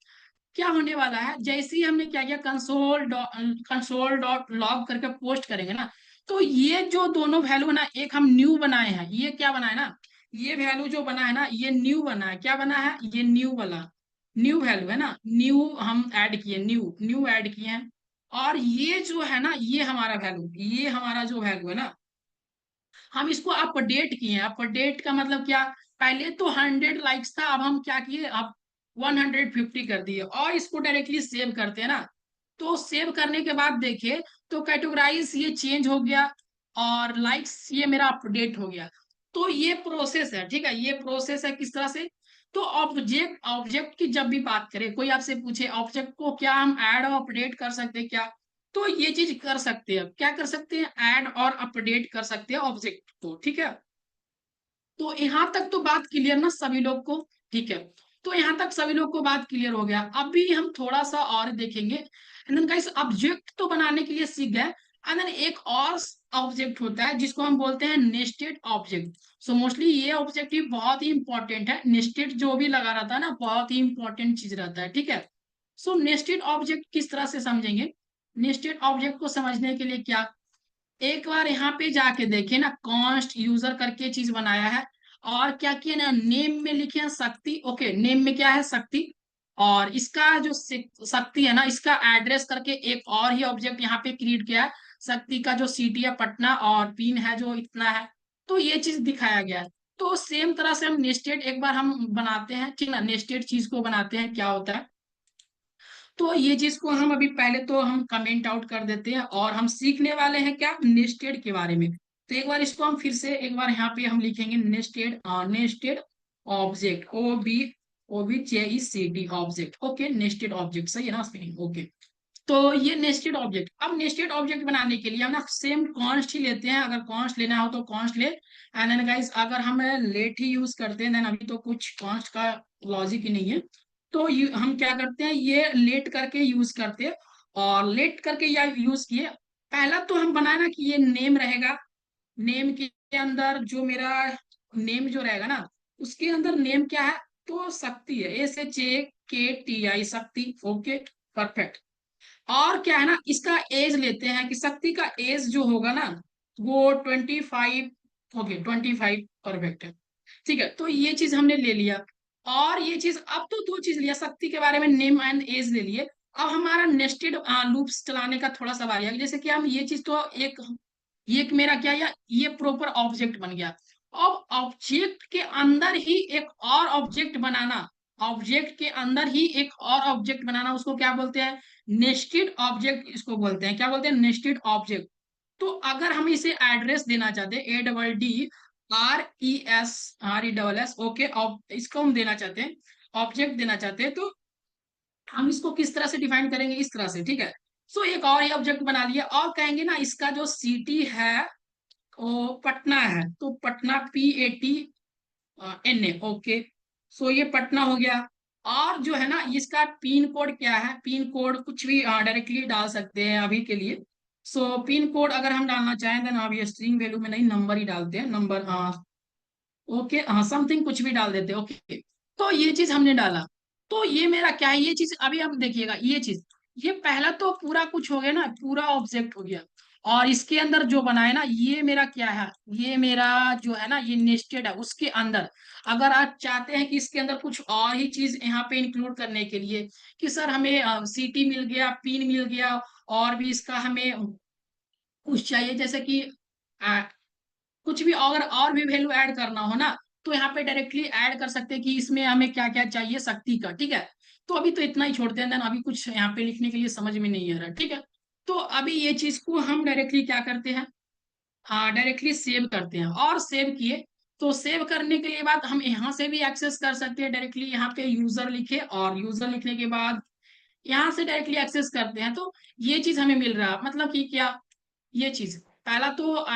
क्या होने वाला है, जैसे ही हमने क्या किया, कंसोल डॉट लॉग करके पोस्ट करेंगे ना, तो ये जो दोनों वैल्यू है ना, एक हम न्यू बनाए हैं, ये क्या बना है ना, ये वैल्यू जो बना है ना, ये न्यू बना है, क्या बना है, ये न्यू वाला, न्यू वैल्यू है ना, न्यू हम ऐड किए, न्यू न्यू ऐड किए हैं। और ये जो है ना, ये हमारा वैल्यू, ये हमारा जो वैल्यू है ना, हम इसको अपडेट किए हैं। अपडेट का मतलब क्या, पहले तो 100 लाइक्स था, अब हम क्या किए, अब 150 कर दिए, और इसको डायरेक्टली सेव करते हैं ना। तो सेव करने के बाद देखिए, तो कैटेगराइज ये चेंज हो गया, और लाइक्स ये मेरा अपडेट हो गया। तो ये प्रोसेस है, ठीक है, ये प्रोसेस है किस तरह से। तो ऑब्जेक्ट ऑब्जेक्ट की जब भी बात करें, कोई आपसे पूछे ऑब्जेक्ट को क्या हम ऐड और अपडेट कर सकते हैं क्या, तो ये चीज कर सकते हैं, क्या कर सकते हैं, ऐड और अपडेट कर सकते हैं ऑब्जेक्ट को, ठीक है। तो यहां तक तो बात क्लियर ना सभी लोग को, ठीक है। तो यहां तक सभी लोग को बात क्लियर हो गया। अभी हम थोड़ा सा और देखेंगे, एंड देन गाइस ऑब्जेक्ट तो बनाने के लिए सीख गए, एंड देन एक और ऑब्जेक्ट होता है जिसको हम बोलते हैं नेस्टेड ऑब्जेक्ट। सो मोस्टली ये ऑब्जेक्टिव बहुत ही इंपॉर्टेंट है, नेस्टेड जो भी लगा रहता है ना, बहुत ही इंपॉर्टेंट चीज रहता है, ठीक है। सो नेस्टेड ऑब्जेक्ट किस तरह से समझेंगे, नेस्टेड ऑब्जेक्ट को समझने के लिए क्या, एक बार यहाँ पे जाके देखे ना, कॉन्स्ट यूजर करके चीज बनाया है, और क्या किया ना, नेम में लिखे हैं शक्ति, ओके, नेम में क्या है, शक्ति। और इसका जो शक्ति है ना, इसका एड्रेस करके एक और ही ऑब्जेक्ट यहाँ पे क्रिएट किया है, शक्ति का जो सिटी है पटना, और पिन है जो इतना है। तो ये चीज दिखाया गया है। तो सेम तरह से हम नेस्टेड एक बार हम बनाते हैं, ठीक ना, नेस्टेड चीज को बनाते हैं, क्या होता है। तो ये चीज को हम अभी पहले तो हम कमेंट आउट कर देते हैं, और हम सीखने वाले हैं क्या, नेस्टेड के बारे में। तो एक बार इसको हम फिर से एक बार यहाँ पे हम लिखेंगे, nested, nested object, OBJECT object, okay, nested object, सही है ना स्पेलिंग, ओके। तो ये नेस्टेड ऑब्जेक्ट, अब नेस्टेड ऑब्जेक्ट बनाने के लिए हम ना सेम कॉन्स्ट ही लेते हैं, अगर कॉन्स्ट लेना हो तो कॉन्स्ट ले, एंड देन गाइस अगर हम लेट ही यूज करते हैं, देन अभी तो कुछ कॉन्स्ट का लॉजिक ही नहीं है। तो हम क्या करते हैं, ये लेट करके यूज करते हैं, और लेट करके या यूज किए। पहला तो हम बनाए ना कि ये नेम रहेगा, नेम के अंदर जो मेरा नेम जो रहेगा ना, उसके अंदर नेम क्या है, तो शक्ति है, SHAKTI, शक्ति, ओके, परफेक्ट। और क्या है ना, इसका एज लेते हैं कि शक्ति का एज जो होगा ना, वो 25, ओके, 25, परफेक्ट है, ठीक है। तो ये चीज हमने ले लिया, और ये चीज, अब तो दो चीज लिया, शक्ति के बारे में नेम एंड एज ले लिए। अब हमारा नेस्टेड लूप्स चलाने का थोड़ा सवाल है, जैसे कि हम ये चीज तो एक, ये एक मेरा क्या, या ये प्रॉपर ऑब्जेक्ट बन गया। अब ऑब्जेक्ट के अंदर ही एक और ऑब्जेक्ट बनाना, ऑब्जेक्ट के अंदर ही एक और ऑब्जेक्ट बनाना, उसको क्या बोलते हैं, नेस्टेड ऑब्जेक्ट, इसको बोलते हैं, क्या बोलते हैं, नेस्टेड ऑब्जेक्ट। तो अगर हम इसे एड्रेस देना चाहते हैं, ADDRES, ओके, इसको हम देना चाहते हैं, ऑब्जेक्ट देना चाहते हैं, तो हम इसको किस तरह से डिफाइन करेंगे, इस तरह से, ठीक है। सो एक और ही ऑब्जेक्ट बना लिया, और कहेंगे ना इसका जो सिटी है वो पटना है, तो पटना PATNA, ओके। सो ये पटना हो गया। और जो है ना, इसका पिन कोड क्या है, पिन कोड कुछ भी डायरेक्टली डाल सकते हैं अभी के लिए। सो पिन कोड अगर हम डालना चाहें, देन आप ये स्ट्रिंग वैल्यू में नहीं, नंबर ही डालते हैं, नंबर, ओके, हाँ, समथिंग कुछ भी डाल देते हैं, ओके। तो ये चीज हमने डाला। तो ये मेरा क्या है, ये चीज अभी आप देखिएगा, ये चीज, ये पहला तो पूरा कुछ हो गया ना, पूरा ऑब्जेक्ट हो गया। और इसके अंदर जो बना है ना, ये मेरा क्या है, ये मेरा जो है ना, ये नेस्टेड है, उसके अंदर अगर आप चाहते हैं कि इसके अंदर कुछ और ही चीज यहाँ पे इंक्लूड करने के लिए, कि सर हमें सिटी मिल गया, पिन मिल गया, और भी इसका हमें कुछ चाहिए, जैसे कि आ, कुछ भी अगर और भी वैल्यू ऐड करना हो ना, तो यहाँ पे डायरेक्टली ऐड कर सकते हैं कि इसमें हमें क्या क्या चाहिए शक्ति का, ठीक है। तो अभी तो इतना ही छोड़ते हैं, देन अभी कुछ यहाँ पे लिखने के लिए समझ में नहीं आ रहा, ठीक है। तो अभी ये चीज को हम डायरेक्टली क्या करते हैं, हाँ डायरेक्टली सेव करते हैं, और सेव किए तो सेव करने के लिए बाद हम यहाँ से भी एक्सेस कर सकते हैं डायरेक्टली, यहाँ पे यूजर लिखे और यूजर लिखने के बाद यहाँ से डायरेक्टली एक्सेस करते हैं। तो ये चीज हमें मिल रहा है, मतलब कि क्या, ये चीज पहला तो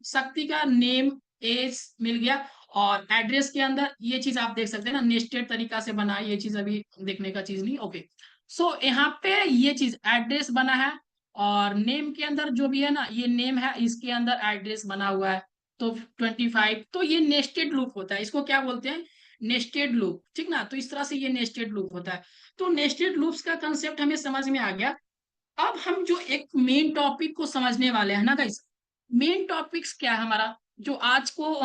शक्ति का नेम एज मिल गया, और एड्रेस के अंदर ये चीज आप देख सकते हैं ना, नेस्टेड तरीका से बना है, ये चीज अभी देखने का चीज नहीं, ओके। सो यहाँ पे ये चीज एड्रेस बना है, और नेम के अंदर जो भी है ना, ये नेम है, इसके अंदर एड्रेस बना हुआ है। तो 25, तो ये नेस्टेड लूप होता है, इसको क्या बोलते हैं, नेस्टेड लूप, ठीक ना। तो इस तरह से ये नेस्टेड लूप होता है। तो नेस्टेड लूप्स का कंसेप्ट हमें समझ में आ गया। अब हम जो एक मेन टॉपिक को समझने वाले हैं ना गाइस, मेन टॉपिक्स क्या है हमारा, जो आज को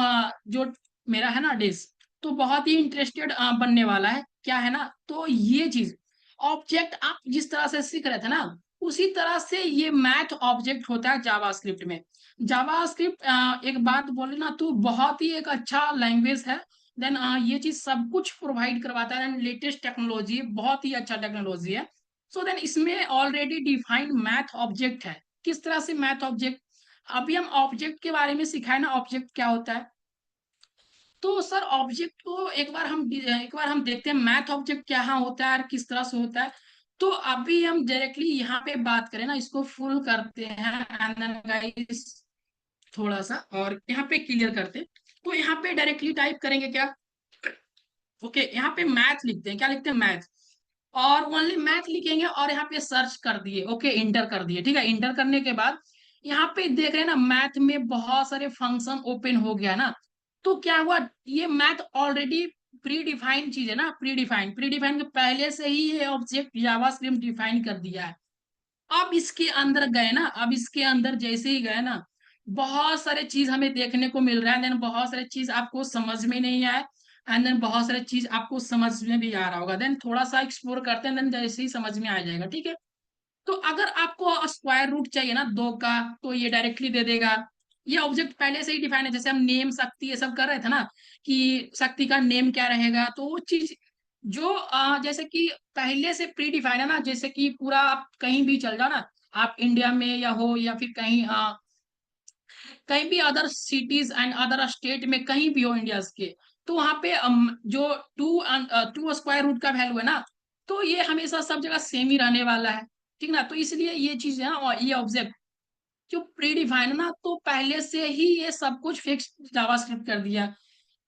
जो मेरा है ना डिस, तो बहुत ही इंटरेस्टेड बनने वाला है, क्या है ना, तो ये चीज ऑब्जेक्ट आप जिस तरह से सीख रहे थे ना, उसी तरह से ये मैथ ऑब्जेक्ट होता है जावास्क्रिप्ट में। जावास्क्रिप्ट एक बात बोले ना, तो बहुत ही एक अच्छा लैंग्वेज है। देन ये चीज सब कुछ प्रोवाइड करवाता है, लेटेस्ट टेक्नोलॉजी, बहुत ही अच्छा टेक्नोलॉजी है। सो देन इसमें ऑलरेडी डिफाइंड मैथ ऑब्जेक्ट है। किस तरह से मैथ ऑब्जेक्ट, अभी हम ऑब्जेक्ट के बारे में सिखाए ना, ऑब्जेक्ट क्या होता है। तो सर ऑब्जेक्ट को एक बार हम देखते हैं मैथ ऑब्जेक्ट क्या होता है और किस तरह से होता है। तो अभी हम डायरेक्टली यहाँ पे बात करें ना, इसको फुल करते हैं एंड देन गाइस थोड़ा सा, और यहाँ पे क्लियर करते हैं। तो यहाँ पे डायरेक्टली टाइप करेंगे क्या, ओके, यहाँ पे मैथ लिखते हैं, क्या लिखते हैं, मैथ, और ओनली मैथ लिखेंगे और यहाँ पे सर्च कर दिए, ओके इंटर कर दिए, ठीक है। इंटर करने के बाद यहाँ पे देख रहे हैं ना, मैथ में बहुत सारे फंक्शन ओपन हो गया ना। तो क्या हुआ, ये मैथ ऑलरेडी प्री डिफाइंड चीज है ना, प्री डिफाइंड के पहले से ही ये ऑब्जेक्ट जावास्क्रिप्ट डिफाइन कर दिया है। अब इसके अंदर गए ना, अब इसके अंदर जैसे ही गए ना, बहुत सारे चीज हमें देखने को मिल रहा है, देन बहुत सारे चीज आपको समझ में नहीं आए, एंड देन बहुत सारे चीज आपको समझ में भी आ रहा होगा, देन थोड़ा सा एक्सप्लोर करते हैं, देन जैसे ही समझ में आ जाएगा, ठीक है। तो अगर आपको स्क्वायर रूट चाहिए ना 2 का, तो ये डायरेक्टली दे देगा। ये ऑब्जेक्ट पहले से ही डिफाइन है, जैसे हम नेम शक्ति ये सब कर रहे थे ना, कि शक्ति का नेम क्या रहेगा, तो वो चीज जो जैसे कि पहले से प्री डिफाइन है ना, जैसे कि पूरा आप कहीं भी चल जाओ ना, आप इंडिया में या हो या फिर कहीं कहीं भी other cities and other state में कहीं भी हो इंडिया के, तो वहां पे जो टू स्क्वायर रूट का वैल्यू है ना, तो ये हमेशा सब जगह सेम ही रहने वाला है, ठीक ना। तो इसलिए ये चीज है ना, और ये ऑब्जेक्ट जो प्री डिफाइन है ना, तो पहले से ही ये सब कुछ फिक्स जावास्क्रिप्ट कर दिया।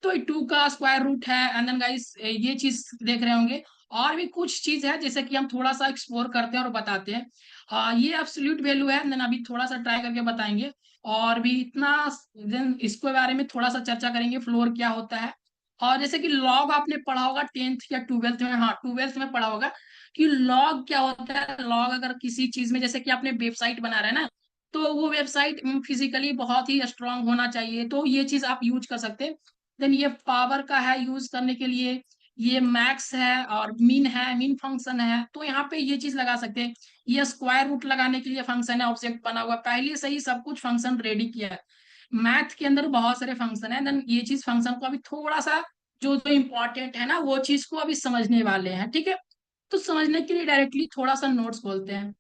तो 2 का स्क्वायर रूट है, एंड देन गाइस ये चीज देख रहे होंगे। और भी कुछ चीज है जैसे कि हम थोड़ा सा एक्सप्लोर करते हैं और बताते हैं। ये एब्सोल्यूट वैल्यू है, देन अभी थोड़ा सा ट्राई करके बताएंगे। और भी इतना, देन इसके बारे में थोड़ा सा चर्चा करेंगे, फ्लोर क्या होता है। और जैसे कि लॉग आपने पढ़ा होगा 10th या 12th में, हाँ 12th में पढ़ा होगा कि लॉग क्या होता है। लॉग अगर किसी चीज में, जैसे कि आपने वेबसाइट बना रहे हैं ना, तो वो वेबसाइट फिजिकली बहुत ही स्ट्रांग होना चाहिए, तो ये चीज आप यूज कर सकते हैं। देन ये पावर का है यूज करने के लिए, ये मैक्स है और मीन है, मीन फंक्शन है, तो यहाँ पे ये चीज लगा सकते हैं। ये स्क्वायर रूट लगाने के लिए फंक्शन है, ऑब्जेक्ट बना हुआ पहले से ही सब कुछ फंक्शन रेडी किया है। मैथ के अंदर बहुत सारे फंक्शन है, देन ये चीज फंक्शन को अभी थोड़ा सा जो जो इम्पोर्टेंट है ना, वो चीज को अभी समझने वाले हैं, ठीक है। तो समझने के लिए डायरेक्टली थोड़ा सा नोट्स बोलते हैं।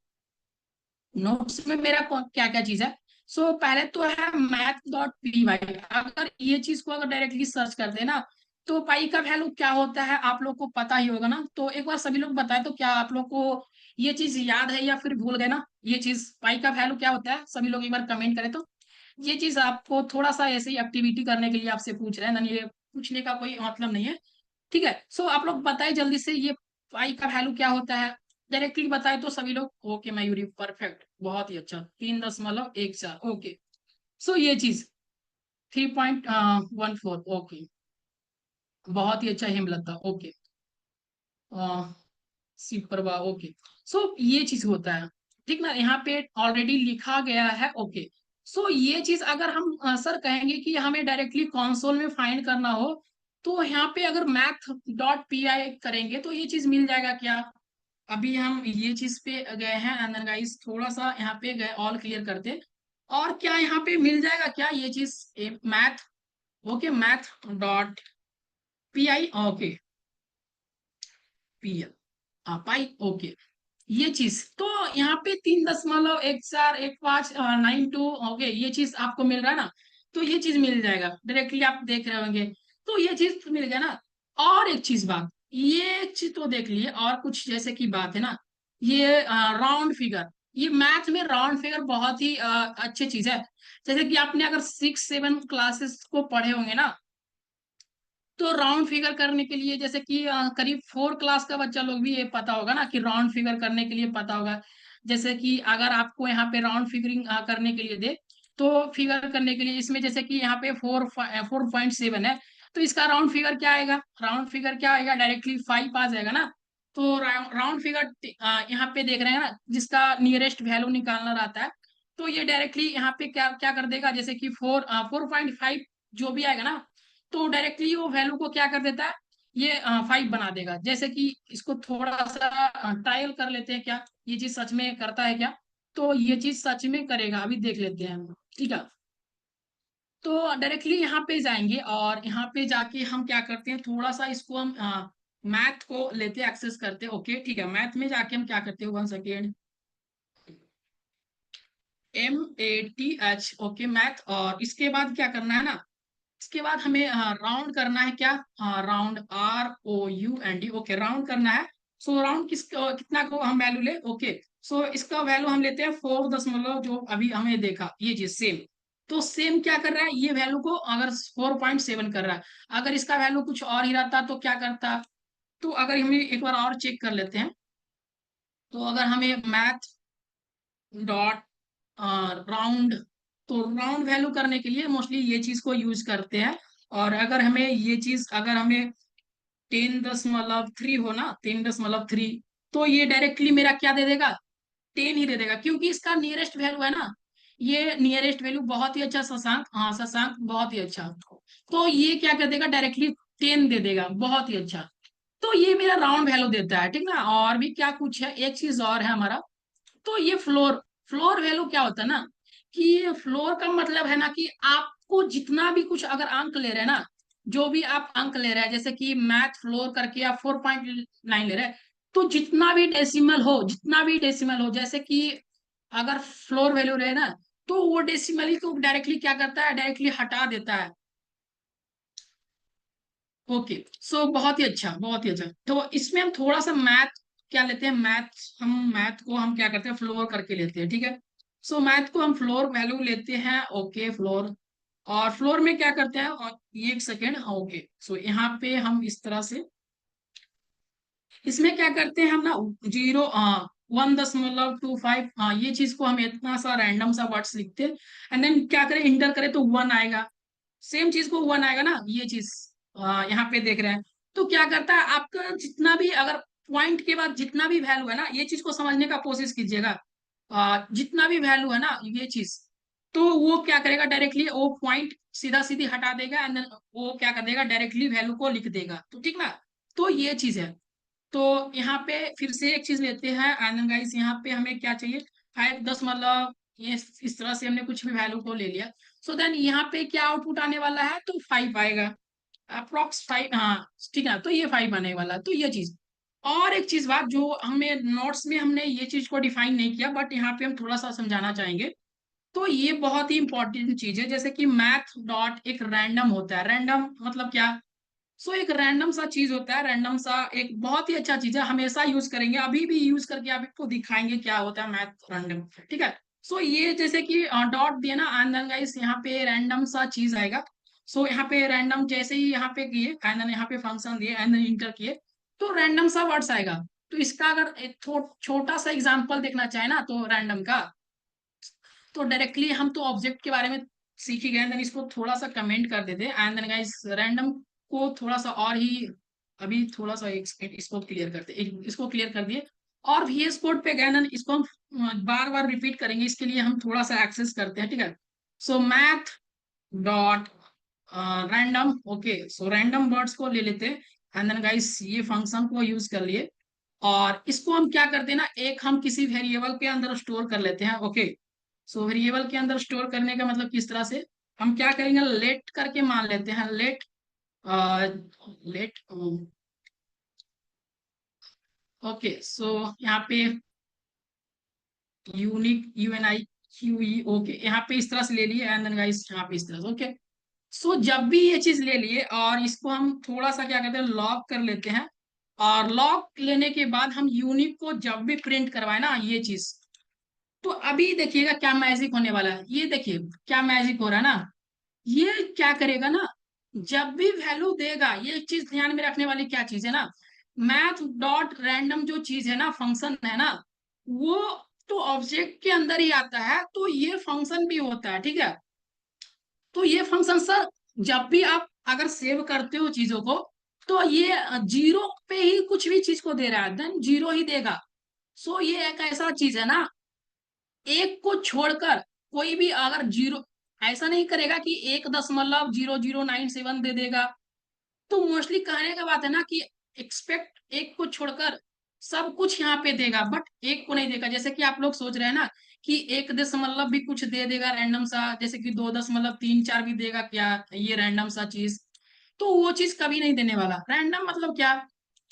नोट्स में मेरा क्या क्या चीज है। पहले तो है math.py, अगर ये चीज को अगर डायरेक्टली सर्च करते हैं ना, तो पाई का वैल्यू क्या होता है आप लोग को पता ही होगा ना। तो एक बार सभी लोग बताए, तो क्या आप लोग को ये चीज याद है या फिर भूल गए ना, ये चीज पाई का वैल्यू क्या होता है, सभी लोग एक बार कमेंट करें तो। ये चीज आपको थोड़ा सा ऐसे ही एक्टिविटी करने के लिए आपसे पूछ रहे हैं ना, ये पूछने का कोई मतलब नहीं है, ठीक है। आप लोग बताए जल्दी से, ये पाई का वैल्यू क्या होता है, डायरेक्टली बताए तो सभी लोग। ओके मयूरी परफेक्ट, बहुत ही अच्छा, 3.14, ओके। ये चीज 3.14, ओके, बहुत ही अच्छा हेमलता, ओके। शिव प्रभा, ओके। ये चीज होता है, ठीक ना, यहाँ पे ऑलरेडी लिखा गया है, ओके। ये चीज अगर हम सर कहेंगे कि हमें डायरेक्टली कंसोल में फाइंड करना हो, तो यहाँ पे अगर math.py करेंगे तो ये चीज मिल जाएगा क्या। अभी हम ये चीज पे गए हैं, एंड गाइस थोड़ा सा यहाँ पे गए, ऑल क्लियर करते, और क्या यहाँ पे मिल जाएगा क्या ये चीज, math, okay, math dot P I, okay, P L, pi, okay, ये चीज तो यहाँ पे 3.1415 92, ओके, ये चीज आपको मिल रहा है ना, तो ये चीज मिल जाएगा डायरेक्टली, आप देख रहे होंगे, तो ये चीज मिल गया ना। और एक चीज बात, ये चीज तो देख लिए, और कुछ जैसे की बात है ना, ये राउंड फिगर, ये मैथ में राउंड फिगर बहुत ही अच्छी चीज है। जैसे कि आपने अगर 6 7 क्लासेस को पढ़े होंगे ना, तो राउंड फिगर करने के लिए, जैसे कि करीब 4 क्लास का बच्चा लोग भी ये पता होगा ना कि राउंड फिगर करने के लिए पता होगा। जैसे कि अगर आपको यहाँ पे राउंड फिगरिंग करने के लिए दे, तो फिगर करने के लिए इसमें जैसे कि यहाँ पे 4.7 है, तो इसका राउंड फिगर क्या आएगा, राउंड फिगर क्या आएगा, डायरेक्टली 5 आ जाएगा ना। तो राउंड फिगर यहाँ पे देख रहे हैं ना, जिसका नियरेस्ट वैल्यू निकालना रहता है, तो ये डायरेक्टली यहाँ पे क्या क्या कर देगा, जैसे कि 4.5 जो भी आएगा ना, तो डायरेक्टली वो वैल्यू को क्या कर देता है, ये 5 बना देगा। जैसे कि इसको थोड़ा सा ट्रायल कर लेते हैं, क्या ये चीज सच में करता है क्या, तो ये चीज सच में करेगा, अभी देख लेते हैं हम, ठीक है। तो डायरेक्टली यहाँ पे जाएंगे, और यहाँ पे जाके हम क्या करते हैं, थोड़ा सा इसको हम मैथ को लेते हैं, एक्सेस करते हैं, ओके, ठीक है। मैथ में जाके हम क्या करते हैं, 1 सेकेंड, MATH, ओके, मैथ, और इसके बाद क्या करना है ना, इसके बाद हमें राउंड करना है, क्या, राउंड, ROUND, ओके, राउंड करना है। सो राउंड कितना को हम वैल्यू ले, ओके, सो इसका वैल्यू हम लेते हैं 4 दशमलव, जो अभी हमें देखा ये चीज सेम। तो सेम क्या कर रहा है, ये वैल्यू को अगर 4.7 कर रहा है, अगर इसका वैल्यू कुछ और ही रहता तो क्या करता। तो अगर हम एक बार और चेक कर लेते हैं, तो अगर हमें मैथ डॉट राउंड, तो राउंड वैल्यू करने के लिए मोस्टली ये चीज को यूज करते हैं। और अगर हमें ये चीज, अगर हमें 10.3 हो ना, 10.3, तो ये डायरेक्टली मेरा क्या दे देगा, 10 ही दे देगा, क्योंकि इसका नियरेस्ट वैल्यू है ना, ये नियरेस्ट वैल्यू बहुत ही अच्छा, शशांक, हाँ शशांक, बहुत ही अच्छा। तो ये क्या कर देगा, डायरेक्टली 10 दे देगा, बहुत ही अच्छा। तो ये मेरा राउंड वैल्यू देता है, ठीक ना। और भी क्या कुछ है, एक चीज और है हमारा, तो ये फ्लोर, फ्लोर वैल्यू क्या होता है ना, कि फ्लोर का मतलब है ना कि आपको जितना भी कुछ अगर अंक ले रहे हैं ना, जो भी आप अंक ले रहे हैं, जैसे कि मैथ फ्लोर करके आप 4.9 ले रहे हैं, तो जितना भी डेसिमल हो, जितना भी डेसिमल हो, जैसे कि अगर फ्लोर वैल्यू रहे ना, तो वो डेसिमल को डायरेक्टली क्या करता है, डायरेक्टली हटा देता है, ओके। सो बहुत ही अच्छा, बहुत ही अच्छा। तो इसमें हम थोड़ा सा मैथ क्या लेते हैं, मैथ को हम क्या करते हैं, फ्लोर करके लेते हैं, ठीक है। सो मैथ को हम फ्लोर वैल्यू लेते हैं, ओके, फ्लोर। और फ्लोर में क्या करते हैं, और ये एक सेकेंड, ओके, सो यहाँ पे हम इस तरह से, इसमें क्या करते हैं हम ना, 1.25, हाँ, ये चीज को हम इतना सा रैंडम सा वर्ड्स लिखते हैं, एंड देन क्या करें, इंटर करें तो 1 आएगा, सेम चीज को 1 आएगा ना, ये चीज यहाँ पे देख रहे हैं। तो क्या करता है, आपका जितना भी अगर पॉइंट के बाद जितना भी वैल्यू है ना, ये चीज को समझने का कोशिश कीजिएगा, जितना भी वैल्यू है ना, ये चीज, तो वो क्या करेगा, डायरेक्टली वो पॉइंट सीधा सीधी हटा देगा, एंड देन वो क्या कर देगा, डायरेक्टली वैल्यू को लिख देगा, तो ठीक ना। तो ये चीज है। तो यहाँ पे फिर से एक चीज लेते हैं, एंड गाइस यहाँ पे हमें क्या चाहिए, 5 10, मतलब ये इस तरह से हमने कुछ भी वैल्यू को ले लिया। सो देन यहाँ पे क्या आउटपुट आने वाला है, तो 5 आएगा, अप्रोक्स 5, हाँ, ठीक है, तो ये 5 आने वाला है, तो ये चीज। और एक चीज बात, जो हमें नोट्स में हमने ये चीज को डिफाइन नहीं किया, बट यहाँ पे हम थोड़ा सा समझाना चाहेंगे। तो ये बहुत ही इंपॉर्टेंट चीज है, जैसे कि मैथ डॉट एक रैंडम होता है, रैंडम मतलब क्या, सो एक रैंडम सा चीज होता है, रैंडम सा एक बहुत ही अच्छा चीज है, हमेशा यूज करेंगे, अभी भी यूज करके आपको दिखाएंगे क्या होता है मैथ रैंडम, ठीक है। सो ये जैसे कि डॉट दिए ना, एंड देन गाइस यहाँ पे रैंडम सा चीज आएगा। सो यहाँ पे रैंडम जैसे ही यहाँ पे किए, एंड देन यहाँ पे फंक्शन दिए, एंड देन इंटर किए, तो रैंडम सा वर्ड्स आएगा। तो इसका अगर एक छोटा सा एग्जांपल देखना चाहे ना, तो रैंडम का, तो डायरेक्टली हम तो ऑब्जेक्ट के बारे में सीख ही गए, देन इसको थोड़ा सा कमेंट कर देते, एंड देन गाइस रैंडम को थोड़ा सा और ही, अभी थोड़ा सा इसको क्लियर करते, इसको क्लियर कर दिए, और VS कोड पे गए ना, इसको हम बार बार रिपीट करेंगे, इसके लिए हम थोड़ा सा एक्सेस करते हैं, ठीक है। So math dot random, okay, so random words को ले लेते हैं, एंड देन गाइस ये फंक्शन को यूज कर लिए, और इसको हम क्या करते हैं ना, एक हम किसी वेरिएबल के अंदर स्टोर कर लेते हैं, ओके। सो वेरिएबल के अंदर स्टोर करने का मतलब किस तरह से, हम क्या करेंगे, लेट करके मान लेते हैं, लेट लेट ओके। सो यहाँ पे यूनिक UNIQE, ओके, यहाँ पे इस तरह से ले लिए, एंड देन गाइस यहाँ पे इस तरह से, ओके। सो जब भी ये चीज ले लिए और इसको हम थोड़ा सा क्या कहते हैं, लॉक कर लेते हैं, और लॉक लेने के बाद हम यूनिक को जब भी प्रिंट करवाए ना ये चीज, तो अभी देखिएगा क्या मैजिक होने वाला है, ये देखिए क्या मैजिक हो रहा है ना। ये क्या करेगा ना, जब भी वैल्यू देगा, ये चीज ध्यान में रखने वाली क्या चीज है ना, मैथ डॉट रैंडम जो चीज है ना, फंक्शन है ना, वो तो ऑब्जेक्ट के अंदर ही आता है, तो ये फंक्शन भी होता है, ठीक है। तो ये फंक्शन सर, जब भी आप अगर सेव करते हो चीजों को, तो ये जीरो पे ही कुछ भी चीज को दे रहा है, देन जीरो ही देगा। सो ये एक ऐसा चीज है ना, एक को छोड़कर कोई भी अगर जीरो, ऐसा नहीं करेगा कि 1.009 7 दे देगा। तो मोस्टली कहने का बात है ना कि एक्सपेक्ट एक को छोड़कर सब कुछ यहाँ पे देगा, बट एक को नहीं देगा। जैसे कि आप लोग सोच रहे हैं ना कि 1 दशमलव भी कुछ दे देगा रैंडम सा, जैसे कि 2.34 भी देगा क्या, ये रैंडम सा चीज, तो वो चीज कभी नहीं देने वाला। रैंडम मतलब क्या,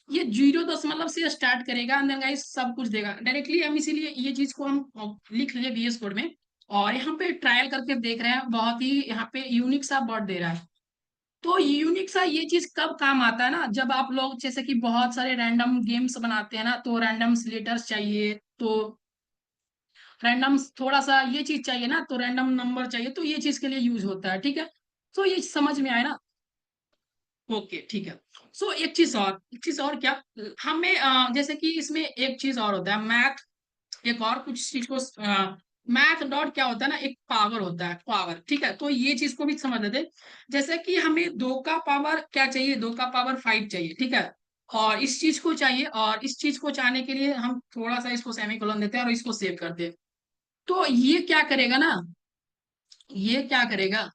ये 0 दशमलव से स्टार्ट करेगा, अंदर गाइस सब कुछ देगा डायरेक्टली। हम इसीलिए ये चीज को हम लिख लिए VS कोड में, और यहाँ पे ट्रायल करके देख रहे हैं, बहुत ही यहाँ पे यूनिक सा वर्ड दे रहा है। तो यूनिक सा ये चीज कब काम आता है ना, जब आप लोग जैसे कि बहुत सारे रैंडम गेम्स बनाते हैं ना, तो रैंडम लेटर्स चाहिए, तो रैंडम थोड़ा सा ये चीज चाहिए ना, तो रैंडम नंबर चाहिए, तो ये चीज के लिए यूज होता है, ठीक है। तो ये समझ में आया ना, ओके ठीक है। सो एक चीज और क्या, हमें जैसे कि इसमें एक चीज और होता है मैथ, एक और कुछ चीज को, मैथ डॉट क्या होता है ना, एक पावर होता है, पावर, ठीक है। तो ये चीज को भी समझ लेते हैं। जैसे कि हमें 2 का पावर क्या चाहिए, 2 का पावर 5 चाहिए, ठीक है। और इस चीज को चाहिए, और इस चीज को चाहने के लिए हम थोड़ा सा इसको सेमीकोलन देते हैं और इसको सेव करते हैं। तो ये क्या करेगा ना, ये क्या करेगा,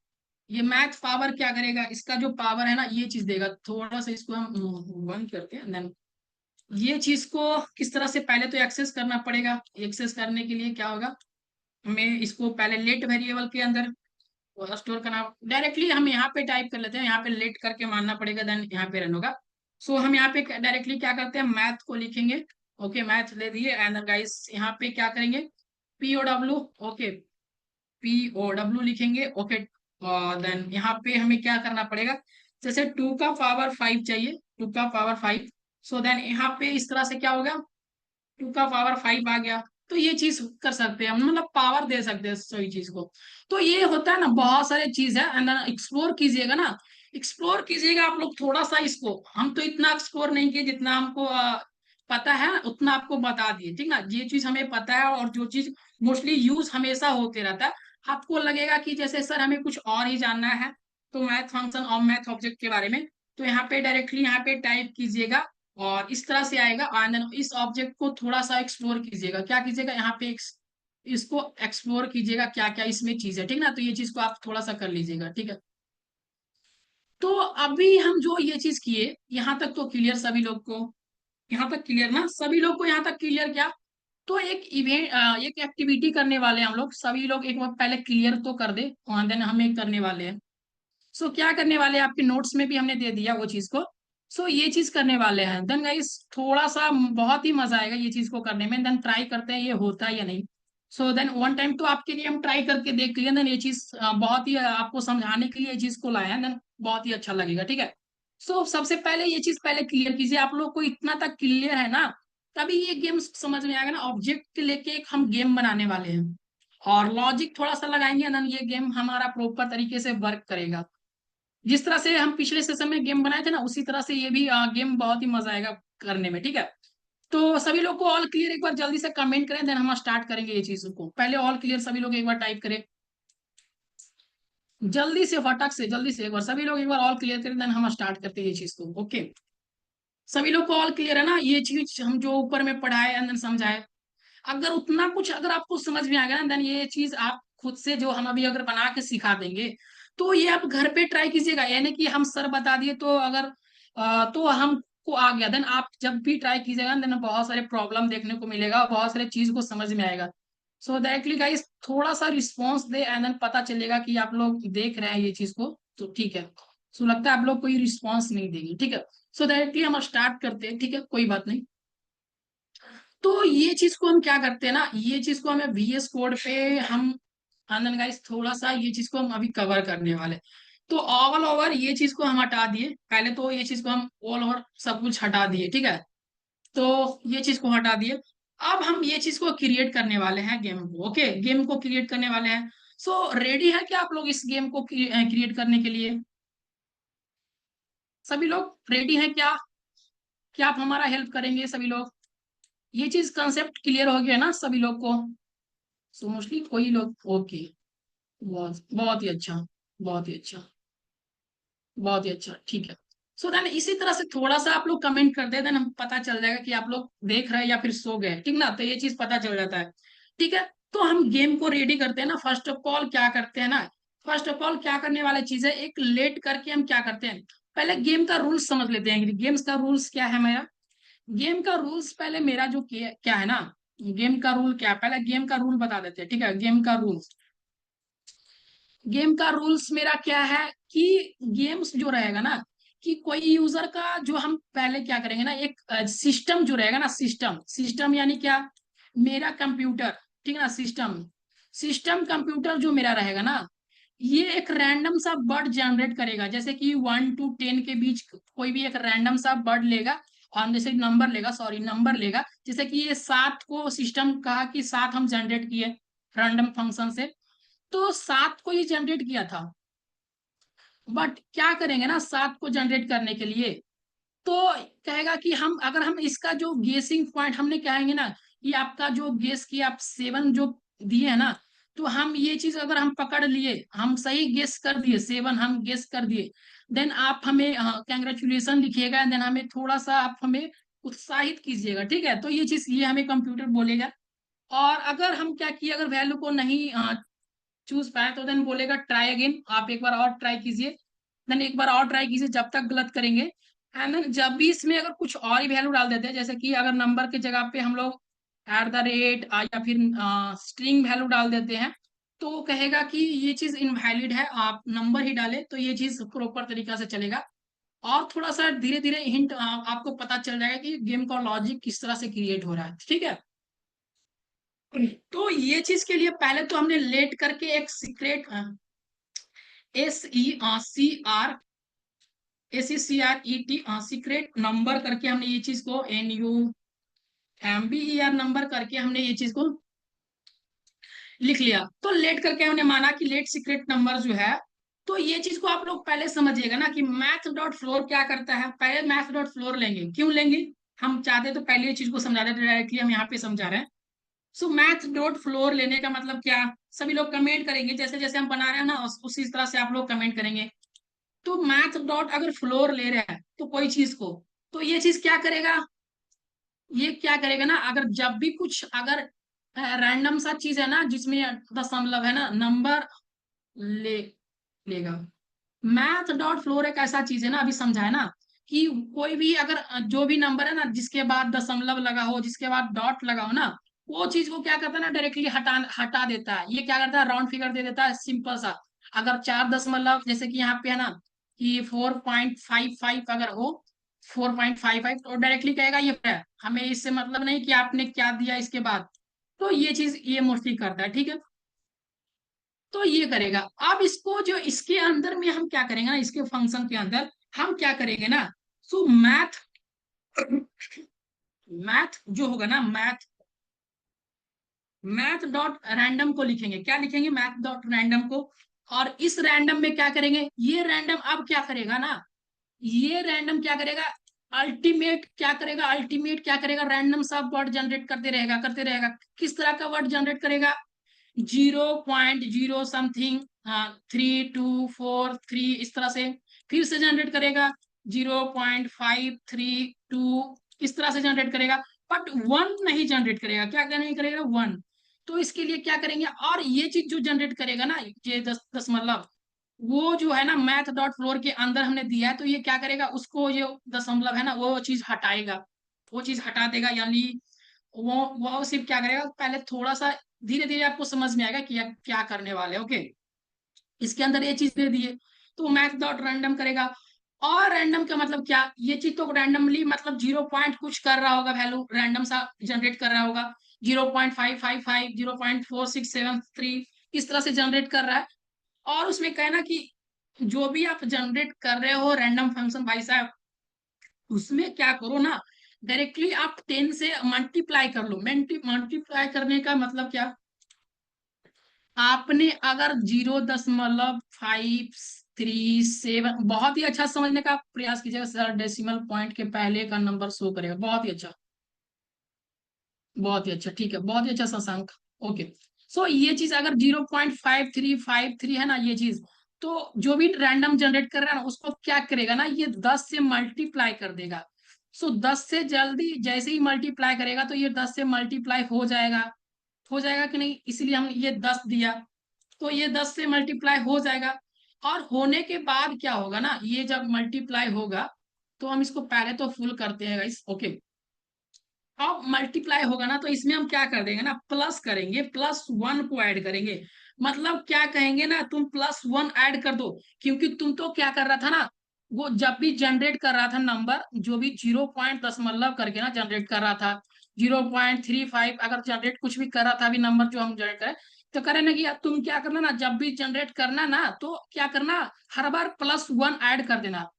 ये मैथ पावर क्या करेगा, इसका जो पावर है ना ये चीज देगा। थोड़ा सा इसको हम बंद करते हैं, देन ये चीज को किस तरह से, पहले तो एक्सेस करना पड़ेगा। एक्सेस करने के लिए क्या होगा, हमें इसको पहले लेट वेरिएबल के अंदर स्टोर करना, डायरेक्टली हम यहाँ पे टाइप कर लेते हैं, यहाँ पे लेट करके मानना पड़ेगा, देन यहाँ पे रन होगा। सो हम यहाँ पे डायरेक्टली क्या करते हैं, मैथ को लिखेंगे, ओके मैथ ले दिए, एंड गाइस यहाँ पे क्या करेंगे, POW, ओके POW लिखेंगे, ओके। और देन यहाँ पे हमें क्या करना पड़ेगा, जैसे 2 का पावर 5 चाहिए, 2 का पावर 5। सो देन यहाँ पे इस तरह से क्या होगा, 2 का पावर 5 आ गया। तो ये चीज कर सकते हैं हम, मतलब पावर दे सकते हैं सही चीज को। तो ये होता है ना, बहुत सारे चीज है, एंड एक्सप्लोर कीजिएगा ना, एक्सप्लोर कीजिएगा आप लोग थोड़ा सा इसको। हम तो इतना एक्सप्लोर नहीं किए, जितना हमको पता है उतना आपको बता दिए, ठीक ना। ये चीज हमें पता है, और जो चीज मोस्टली यूज हमेशा होते रहता है। आपको लगेगा कि जैसे सर हमें कुछ और ही जानना है, तो मैथ फंक्शन और मैथ ऑब्जेक्ट के बारे में, तो यहाँ पे डायरेक्टली यहाँ पे टाइप कीजिएगा, और इस तरह से आएगा। एंड देन इस ऑब्जेक्ट को थोड़ा सा एक्सप्लोर कीजिएगा, क्या कीजिएगा यहाँ पे इसको एक्सप्लोर कीजिएगा, क्या क्या इसमें चीज है, ठीक ना। तो ये चीज को आप थोड़ा सा कर लीजिएगा, ठीक है। तो अभी हम जो ये चीज किए, यहाँ तक तो क्लियर सभी लोग को, यहाँ तक क्लियर ना सभी लोग को, यहाँ तक क्लियर क्या। तो एक इवेंट, एक एक्टिविटी करने वाले हैं हम लोग, सभी लोग एक बार पहले क्लियर तो कर दे, और देन हम एक करने वाले हैं। सो क्या करने वाले हैं, आपके नोट्स में भी हमने दे दिया वो चीज को। सो ये चीज करने वाले हैं, देन गाइस थोड़ा सा बहुत ही मजा आएगा ये चीज को करने में, देन ट्राई करते हैं ये होता है या नहीं। सो देन वन टाइम तो आपके लिए हम ट्राई करके देख लिए, देन ये चीज बहुत ही आपको समझाने के लिए ये चीज को लाया है, देन बहुत ही अच्छा लगेगा, ठीक है। सो सबसे पहले ये चीज पहले क्लियर कीजिए, आप लोग को इतना तक क्लियर है ना, तभी ये गेम समझ में आएगा ना। ऑब्जेक्ट लेके एक हम गेम बनाने वाले हैं, और लॉजिक थोड़ा सा लगाएंगे ना, ये गेम हमारा प्रॉपर तरीके से वर्क करेगा। जिस तरह से हम पिछले सेशन में गेम बनाए थे ना, उसी तरह से ये भी गेम बहुत ही मजा आएगा करने में, ठीक है। तो सभी लोग को ऑल क्लियर एक बार जल्दी से कमेंट करें, देन हम स्टार्ट करेंगे ये चीज को। पहले ऑल क्लियर सभी लोग एक बार टाइप करें, जल्दी से फटाक से, जल्दी से एक बार सभी लोग एक बार ऑल क्लियर करें, देन हम स्टार्ट करते हैं ये चीज को, ओके। सभी लोग को ऑल क्लियर है ना, ये चीज हम जो ऊपर में पढ़ाए अंदर समझाए, अगर उतना कुछ अगर आपको समझ में आ गया ना, देन ये चीज आप खुद से जो हम अभी अगर बना के सिखा देंगे, तो ये आप घर पे ट्राई कीजिएगा। यानी कि हम सर बता दिए तो अगर तो हमको आ गया, देन आप जब भी ट्राई कीजिएगा, देन बहुत सारे प्रॉब्लम देखने को मिलेगा, बहुत सारे चीज को समझ में आएगा। सो डायरेक्टली गाइस थोड़ा सा रिस्पॉन्स दे एंड देन पता चलेगा कि आप लोग देख रहे हैं ये चीज को, तो ठीक है। सो लगता है आप लोग कोई रिस्पॉन्स नहीं देंगे, ठीक है। सो डायरेक्टली हम स्टार्ट करते हैं, ठीक है, कोई बात नहीं। तो ये चीज को हम क्या करते हैं ना, ये चीज को हमें VS कोड पे हम आनंद गाइस थोड़ा सा ये चीज को हम अभी कवर करने वाले हैं। तो ऑल ओवर ये चीज को हम हटा दिए, पहले तो ये चीज को हम ऑल ओवर सब कुछ हटा दिए, ठीक है। तो ये चीज को हटा दिए। अब हम ये चीज को क्रिएट करने वाले हैं, गेम को, ओके, गेम को क्रिएट करने वाले हैं। सो रेडी है क्या आप लोग इस गेम को क्रिएट करने के लिए? सभी लोग रेडी हैं क्या? क्या आप हमारा हेल्प करेंगे सभी लोग? ये चीज कंसेप्ट क्लियर हो गया ना सभी लोग को? सो मोस्टली कोई लोग ओके। बहुत बहुत ही अच्छा, बहुत ही अच्छा, बहुत ही अच्छा, ठीक है। सो देन इसी तरह से थोड़ा सा आप लोग कमेंट कर दे, देन हम पता चल जाएगा कि आप लोग देख रहे हैं या फिर सो गए, ठीक ना, तो ये चीज पता चल जाता है, ठीक है। तो हम गेम को रेडी करते हैं ना, फर्स्ट ऑफ ऑल क्या करते हैं ना, फर्स्ट ऑफ ऑल क्या करने वाली चीज है, एक लेट करके हम क्या करते हैं, पहले गेम का रूल्स समझ लेते हैं। गेम्स का रूल्स क्या है मेरा, गेम का रूल्स पहले मेरा जो क्या है ना, गेम का रूल क्या है, पहले गेम का रूल बता देते हैं, ठीक है। गेम का रूल्स, गेम का रूल्स मेरा क्या है कि गेम्स जो रहेगा ना, कि कोई यूजर का जो हम पहले क्या करेंगे ना, एक सिस्टम जो रहेगा ना, सिस्टम, सिस्टम यानी क्या, मेरा कंप्यूटर, ठीक है ना, सिस्टम, सिस्टम कंप्यूटर जो मेरा रहेगा ना, ये एक रैंडम सा वर्ड जनरेट करेगा, जैसे कि 1 to 10 के बीच कोई भी एक रैंडम सा वर्ड लेगा, और जैसे नंबर लेगा, सॉरी नंबर लेगा, जैसे कि ये 7 को सिस्टम कहा कि 7 हम जनरेट किए रैंडम फंक्शन से, तो 7 को ये जनरेट किया था। बट क्या करेंगे ना, 7 को जनरेट करने के लिए, तो कहेगा कि हम अगर हम इसका जो गेसिंग पॉइंट हमने कहेंगे ना, कि आपका जो गेस किया आप 7 जो दिए है ना, तो हम ये चीज अगर हम पकड़ लिए, हम सही गेस कर दिए, 7 हम गेस कर दिए, देन आप हमें कंग्रेचुलेशन लिखिएगा, देन हमें थोड़ा सा आप हमें उत्साहित कीजिएगा, ठीक है। तो ये चीज ये हमें कंप्यूटर बोलेगा। और अगर हम क्या किए, अगर वैल्यू को नहीं चूज पाए, तो देन बोलेगा ट्राई अगेन, आप एक बार और ट्राई कीजिए, देन एक बार और ट्राई कीजिए जब तक गलत करेंगे। एंड देन जब भी इसमें अगर कुछ और ही वैल्यू डाल देते हैं, जैसे कि अगर नंबर की जगह पे हम लोग @ या फिर स्ट्रिंग वैल्यू डाल देते हैं, तो वो कहेगा कि ये चीज इनवैलिड है, आप नंबर ही डालें, तो ये चीज प्रॉपर तरीका से चलेगा। और थोड़ा सा धीरे धीरे हिंट आपको पता चल जाएगा कि गेम का लॉजिक किस तरह से क्रिएट हो रहा है, ठीक है। तो ये चीज के लिए पहले तो हमने लेट करके एक सीक्रेट, SECRET सीक्रेट नंबर करके हमने ये चीज को NUMBER नंबर करके हमने ये चीज को लिख लिया। तो लेट करके हमने माना कि लेट सीक्रेट नंबर जो है, तो ये चीज को आप लोग पहले समझिएगा ना कि मैथ डॉट फ्लोर क्या करता है, पहले मैथ डॉट फ्लोर लेंगे, क्यों लेंगे, हम चाहते तो पहले ये चीज को समझा देते, डायरेक्टली हम यहाँ पे समझा रहे हैं। सो मैथ डॉट फ्लोर लेने का मतलब क्या, सभी लोग कमेंट करेंगे, जैसे जैसे हम बना रहे हैं ना उसी तरह से आप लोग कमेंट करेंगे। तो मैथ डॉट अगर फ्लोर ले रहा है तो कोई चीज को, तो ये चीज क्या करेगा, ये क्या करेगा ना, अगर जब भी कुछ अगर रैंडम सा चीज है ना जिसमें दशमलव है ना, नंबर ले लेगा। मैथ डॉट फ्लोर एक ऐसा चीज है ना, अभी समझा है ना, कि कोई भी अगर जो भी नंबर है ना जिसके बाद दशमलव लगा हो, जिसके बाद डॉट लगा हो ना, वो चीज को क्या करता है ना, डायरेक्टली हटा देता है, ये क्या करता है, राउंड फिगर दे देता है सिंपल सा। अगर 4 दशमलव जैसे कि यहाँ पे है ना, कि 4.55 अगर हो, 4.55, तो डायरेक्टली कहेगा ये है, हमें इससे मतलब नहीं कि आपने क्या दिया इसके बाद। तो ये चीज ये मोस्टली करता है, ठीक है। तो ये करेगा। अब इसको जो इसके अंदर में हम क्या करेंगे ना, इसके फंक्शन के अंदर हम क्या करेंगे ना, सो मैथ, मैथ जो होगा ना, मैथ, मैथ डॉट रैंडम को लिखेंगे, क्या लिखेंगे, मैथ डॉट रैंडम को। और इस रैंडम में क्या करेंगे, ये रैंडम अब क्या करेगा ना, ये रैंडम क्या करेगा, अल्टीमेट क्या करेगा, अल्टीमेट क्या करेगा, रैंडम सा वर्ड जनरेट करते रहेगा, करते रहेगा। किस तरह का वर्ड जनरेट करेगा, 0.0 समथिंग, 3243 इस तरह से, फिर से जनरेट करेगा 0.532 इस तरह से जनरेट करेगा। बट 1 नहीं जनरेट करेगा, क्या क्या नहीं करेगा, 1। तो इसके लिए क्या करेंगे, और ये चीज जो जनरेट करेगा ना, ये दशमलव, वो जो है ना मैथ डॉट फ्लोर के अंदर हमने दिया है, तो ये क्या करेगा, उसको जो दशमलव है ना वो चीज हटाएगा, वो चीज हटा देगा, यानी वो सिर्फ क्या करेगा, पहले थोड़ा सा धीरे धीरे आपको समझ में आएगा कि आप क्या करने वाले, ओके। इसके अंदर ये चीज दे दिए, तो मैथ डॉट रैंडम करेगा। और रैंडम का मतलब क्या, ये चीज तो रैंडमली मतलब 0 पॉइंट कुछ कर रहा होगा, वैल्यू रैंडम सा जनरेट कर रहा होगा, 0.555, 0.4673, इस तरह से जनरेट कर रहा है। और उसमें कहना कि जो भी आप जनरेट कर रहे हो रैंडम फंक्शन भाई साहब, उसमें क्या करो ना, डायरेक्टली आप 10 से मल्टीप्लाई कर लो। मल्टीप्लाई करने का मतलब क्या, आपने अगर 0.537, बहुत ही अच्छा समझने का प्रयास कीजिएगा सर, डेसिमल पॉइंट के पहले का नंबर शो करेगा, बहुत ही अच्छा, बहुत ही अच्छा, ठीक है, बहुत ही अच्छा शशांक, ओके। सो ये चीज अगर 0.5353 है ना ये चीज, तो जो भी रैंडम जनरेट कर रहा है ना उसको क्या करेगा ना, ये 10 से मल्टीप्लाई कर देगा। सो 10 से जल्दी जैसे ही मल्टीप्लाई करेगा तो ये 10 से मल्टीप्लाई हो जाएगा कि नहीं, इसीलिए हम ये 10 दिया। तो ये 10 से मल्टीप्लाई हो जाएगा। और होने के बाद क्या होगा ना, ये जब मल्टीप्लाई होगा तो हम इसको पहले तो फुल करते हैं गाइस, ओके। अब मल्टीप्लाई होगा ना तो इसमें हम क्या कर देंगे ना, प्लस करेंगे, +1 को ऐड करेंगे। मतलब क्या कहेंगे ना, तुम +1 ऐड कर दो। क्योंकि तुम तो क्या कर रहा था ना, वो जब भी जनरेट कर रहा था नंबर, जो भी 0 पॉइंट करके ना जनरेट कर रहा था, 0.35 अगर जनरेट कुछ भी कर रहा था, अभी नंबर जो हम जनरेट करें, तो करें ना कि तुम क्या करना ना, जब भी जनरेट करना ना तो क्या करना, हर बार +1 ऐड कर देना।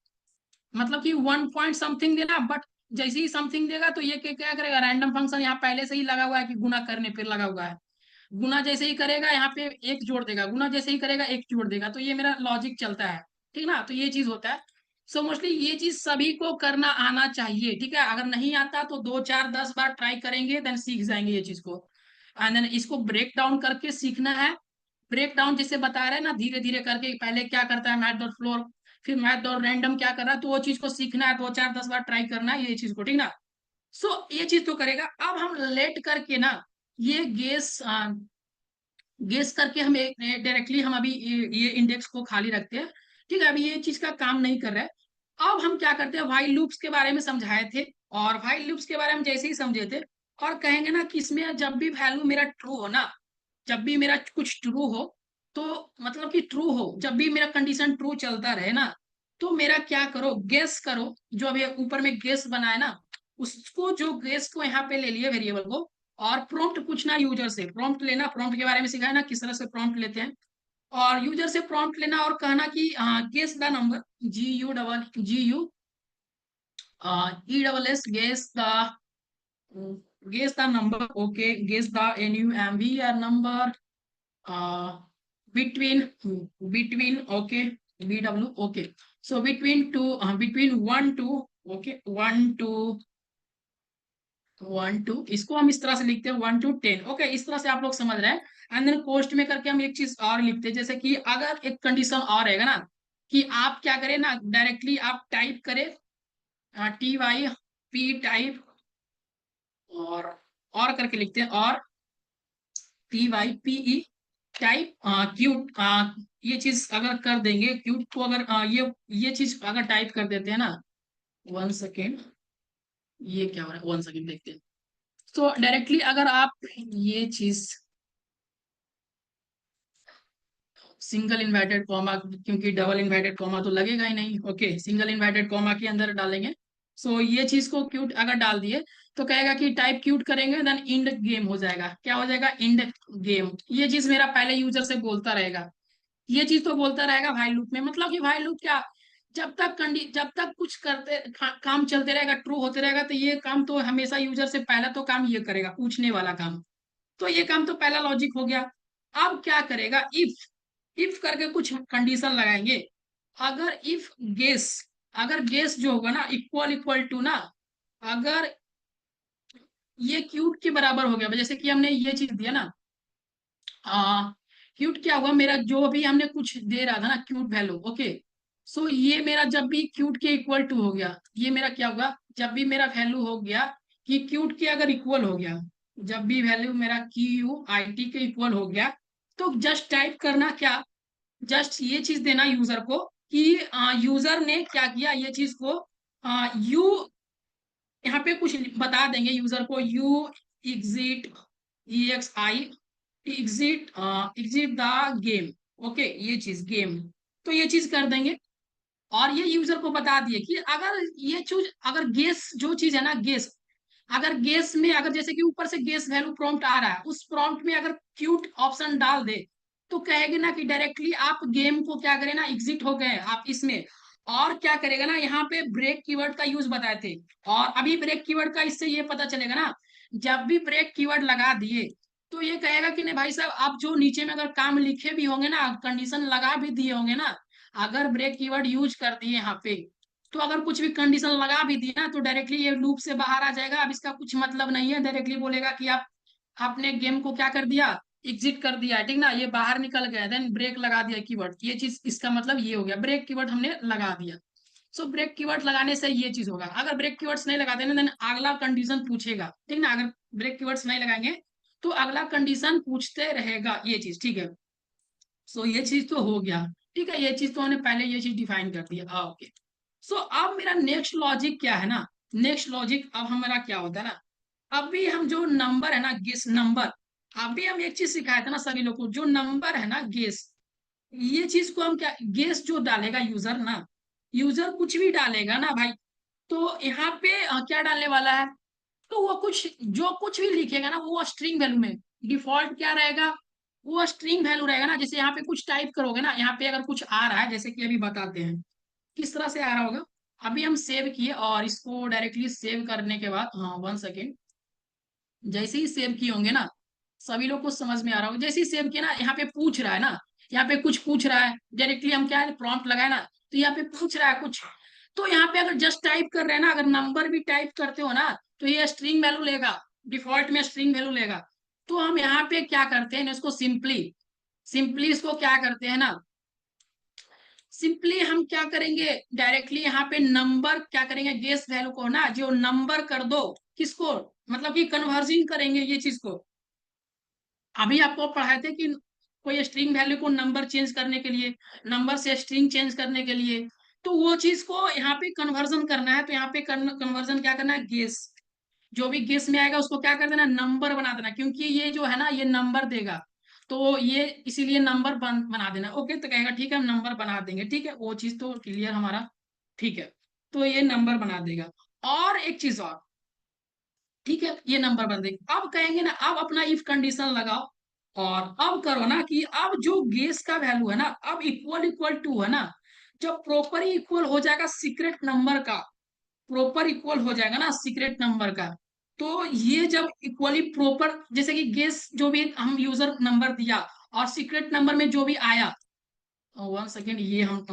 मतलब कि 1 पॉइंट समथिंग देना, बट जैसे ही समथिंग देगा तो ये क्या करेगा, रैंडम फंक्शन यहाँ पहले से ही लगा हुआ है कि गुना करने पे लगा हुआ है। गुना जैसे ही करेगा यहाँ पे एक जोड़ देगा, गुना जैसे ही करेगा एक जोड़ देगा, तो ये मेरा लॉजिक चलता है, ठीक ना। तो ये चीज होता है। सो मोस्टली ये चीज सभी को करना आना चाहिए, ठीक है। अगर नहीं आता तो 2 4 10 बार ट्राई करेंगे, देन सीख जाएंगे ये चीज को। एंड देन इसको ब्रेक डाउन करके सीखना है। ब्रेक डाउन जिसे बता रहे हैं ना, धीरे धीरे करके, पहले क्या करता है मैथ डॉट फ्लोर, फिर मैथ डॉट रैंडम क्या कर रहा है, तो वो चीज को सीखना है, 2 4 10 बार ट्राई करना है ये चीज को, ठीक ना। सो ये चीज तो करेगा। अब हम लेट करके ना ये गेस करके हम डायरेक्टली हम अभी ये इंडेक्स को खाली रखते हैं, ठीक है। अभी ये चीज का काम नहीं कर रहा है। अब हम क्या करते हैं, व्हाइल लूप्स के बारे में समझाए थे, और व्हाइल लूप्स के बारे में जैसे ही समझे थे, और कहेंगे ना कि इसमें जब भी वैल्यू मेरा ट्रू हो ना, जब भी मेरा कुछ ट्रू हो, तो मतलब कि ट्रू हो, जब भी मेरा कंडीशन ट्रू चलता रहे ना, तो मेरा क्या करो, गेस करो, जो अभी ऊपर में गेस बनाए ना, उसको, जो गेस को यहाँ पे ले लिए वेरिएबल को, और प्रॉम्प्ट पूछना यूजर से, प्रॉम्प्ट लेना, प्रॉम्प्ट के बारे में सिखाया ना किस तरह से प्रॉम्प्ट लेते हैं। और यूजर से प्रॉम्प्ट लेना और कहना कि guess the number, GU ESS, guess the number, okay, guess the NUMBR number, between okay, BW, okay. So between 1 to, okay, 1 to 1 to, इसको हम इस तरह से लिखते हैं 1 to 10, ओके, इस तरह से आप लोग समझ रहे हैं। एंड देन पोस्ट में करके हम एक चीज और लिखते हैं, जैसे कि अगर एक कंडीशन और रहेगा ना, कि आप क्या करें ना, डायरेक्टली आप टाइप करें TYP टाइप, और करके लिखते हैं, और TYPE टाइप क्यूट, ये चीज अगर कर देंगे, क्यूट को अगर ये चीज अगर टाइप कर देते हैं ना, 1 सेकेंड, ये क्या हो रहा है, 1 सेकेंड देखते हैं। तो डायरेक्टली अगर आप ये चीज सिंगल इन्वर्टेड कॉमा, क्योंकि डबल इन्वर्टेड कॉमा तो लगेगा ही नहीं, ओके, सिंगल इन्वर्टेड कॉमा के अंदर डालेंगे। सो ये चीज को क्यूट अगर डाल दिए, तो कहेगा कि टाइप क्यूट करेंगे, देन इंड गेम हो जाएगा, क्या हो जाएगा, इंड गेम। ये चीज मेरा पहले यूजर से बोलता रहेगा, ये चीज तो बोलता रहेगा भाई लूप में। मतलब कि भाई लूप क्या, जब तक कुछ करते काम चलते रहेगा, ट्रू होते रहेगा, तो ये काम तो हमेशा यूजर से पहला तो काम ये करेगा, पूछने वाला काम। तो ये काम तो पहला लॉजिक हो गया। अब क्या करेगा, इफ करके कुछ कंडीशन लगाएंगे। अगर इफ गेस, अगर गेस जो होगा ना इक्वल इक्वल टू ना, अगर ये क्यूट के बराबर हो गया, जैसे कि हमने ये चीज दिया ना, क्यूट क्या हुआ मेरा, जो भी हमने कुछ दे रहा था ना क्यूट वैल्यू, ओके। सो ये मेरा जब भी क्यूट के इक्वल टू हो गया, ये मेरा क्या होगा, जब भी मेरा वैल्यू हो गया कि क्यूट के अगर इक्वल हो गया, जब भी वैल्यू मेरा QUIT के इक्वल हो गया, तो जस्ट टाइप करना क्या, जस्ट ये चीज देना यूजर को कि यूजर ने क्या किया, ये चीज को यू, यहाँ पे कुछ बता देंगे यूजर को, you exit EXI exit exit the game. Okay, ये चीज गेम, तो ये चीज कर देंगे। और ये यूजर को बता दिए कि अगर ये चीज, अगर गेस जो चीज है ना, गेस, अगर गेस में अगर जैसे कि ऊपर से गेस वैल्यू प्रॉम्प्ट आ रहा है, उस प्रॉम्प्ट में अगर क्यूट ऑप्शन डाल दे तो कहेगी ना कि डायरेक्टली आप गेम को क्या करें ना, एग्जिट हो गए आप इसमें। और क्या करेगा ना, यहाँ पे ब्रेक कीवर्ड का यूज बताए थे, और अभी ब्रेक कीवर्ड का इससे ये पता चलेगा ना, जब भी ब्रेक कीवर्ड लगा दिए तो ये कहेगा कि नहीं भाई साहब, आप जो नीचे में अगर काम लिखे भी होंगे ना, कंडीशन लगा भी दिए होंगे ना, अगर ब्रेक कीवर्ड यूज कर दिए यहाँ पे, तो अगर कुछ भी कंडीशन लगा भी दी ना, तो डायरेक्टली ये लूप से बाहर आ जाएगा। अब इसका कुछ मतलब नहीं है, डायरेक्टली बोलेगा कि आप आपने गेम को क्या कर दिया, एग्जिट कर दिया, ठीक ना, ये बाहर निकल गया, देन ब्रेक लगा दिया कीवर्ड, ये चीज इसका मतलब ये हो गया, ब्रेक कीवर्ड हमने लगा दिया। सो ब्रेक कीवर्ड लगाने से ये चीज होगा। अगर ब्रेक कीवर्ड्स नहीं लगाते ना, देन अगला कंडीशन पूछेगा, ठीक ना, अगर ब्रेक कीवर्ड्स नहीं लगाएंगे तो अगला कंडीशन पूछते रहेगा, ये चीज, ठीक है। सो ये चीज तो हो गया, ठीक है, ये चीज तो हमने पहले ये चीज डिफाइन कर दिया, ओके। सो अब मेरा नेक्स्ट लॉजिक क्या है ना, नेक्स्ट लॉजिक अब हमारा क्या होता है ना, अभी हम जो नंबर है ना, गेस नंबर, अभी हम एक चीज सिखाए थे ना सभी लोग को, जो नंबर है ना गेस, ये चीज को हम क्या, गेस जो डालेगा यूजर ना, यूजर कुछ भी डालेगा ना भाई, तो यहाँ पे क्या डालने वाला है, तो वो कुछ जो कुछ भी लिखेगा ना वो स्ट्रिंग वैल्यू में, डिफॉल्ट क्या रहेगा, वो स्ट्रिंग वैल्यू रहेगा ना। जैसे यहाँ पे कुछ टाइप करोगे ना, यहाँ पे अगर कुछ आ रहा है, जैसे कि अभी बताते हैं किस तरह से आ रहा होगा। अभी हम सेव किए और इसको डायरेक्टली सेव करने के बाद, हाँ 1 सेकेंड, जैसे ही सेव किए होंगे ना, सभी लोग को समझ में आ रहा होगा, जैसे ही सेव किया ना, यहाँ पे पूछ रहा है ना, यहाँ पे कुछ पूछ रहा है, डायरेक्टली हम क्या है प्रॉम्प्ट लगाए ना, तो यहाँ पे पूछ रहा है कुछ, तो यहाँ पे अगर जस्ट टाइप कर रहे हैं ना, अगर नंबर भी टाइप करते हो ना, तो ये स्ट्रिंग वैल्यू लेगा, डिफॉल्ट में स्ट्रिंग वैल्यू लेगा। तो हम यहाँ पे क्या करते हैं, इसको सिंपली, सिंपली इसको क्या करते हैं ना, सिंपली हम क्या करेंगे, डायरेक्टली यहाँ पे नंबर क्या करेंगे, गेस वैल्यू को ना जो नंबर कर दो, किसको, मतलब कि कन्वर्जिंग करेंगे ये चीज को। अभी आपको पढ़ाए थे कि कोई स्ट्रिंग वैल्यू को नंबर चेंज करने के लिए, नंबर से स्ट्रिंग चेंज करने के लिए, तो वो चीज को यहाँ पे कन्वर्जन करना है, तो यहाँ पे कन्वर्जन क्या करना है, गेस, जो भी गेस में आएगा उसको क्या कर देना, नंबर बना देना, क्योंकि ये जो है ना ये नंबर देगा, तो ये इसीलिए नंबर बना देना। ओके, तो कहेगा ठीक है हम नंबर बना देंगे, ठीक है, वो चीज तो क्लियर हमारा, ठीक है, तो ये नंबर बना देगा। और एक चीज और, ठीक है, ये नंबर बन देगा। अब कहेंगे ना, अब अपना इफ कंडीशन लगाओ, और अब करो ना कि अब जो गेस का वैल्यू है ना, अब इक्वल इक्वल टू है ना, जब प्रॉपर इक्वल हो जाएगा सीक्रेट नंबर का, प्रॉपर इक्वल हो जाएगा ना सीक्रेट नंबर का, तो ये जब इक्वली प्रॉपर, जैसे कि गेस जो भी हम यूजर नंबर दिया और सीक्रेट नंबर में जो भी आया, 1 सेकेंड, ये हम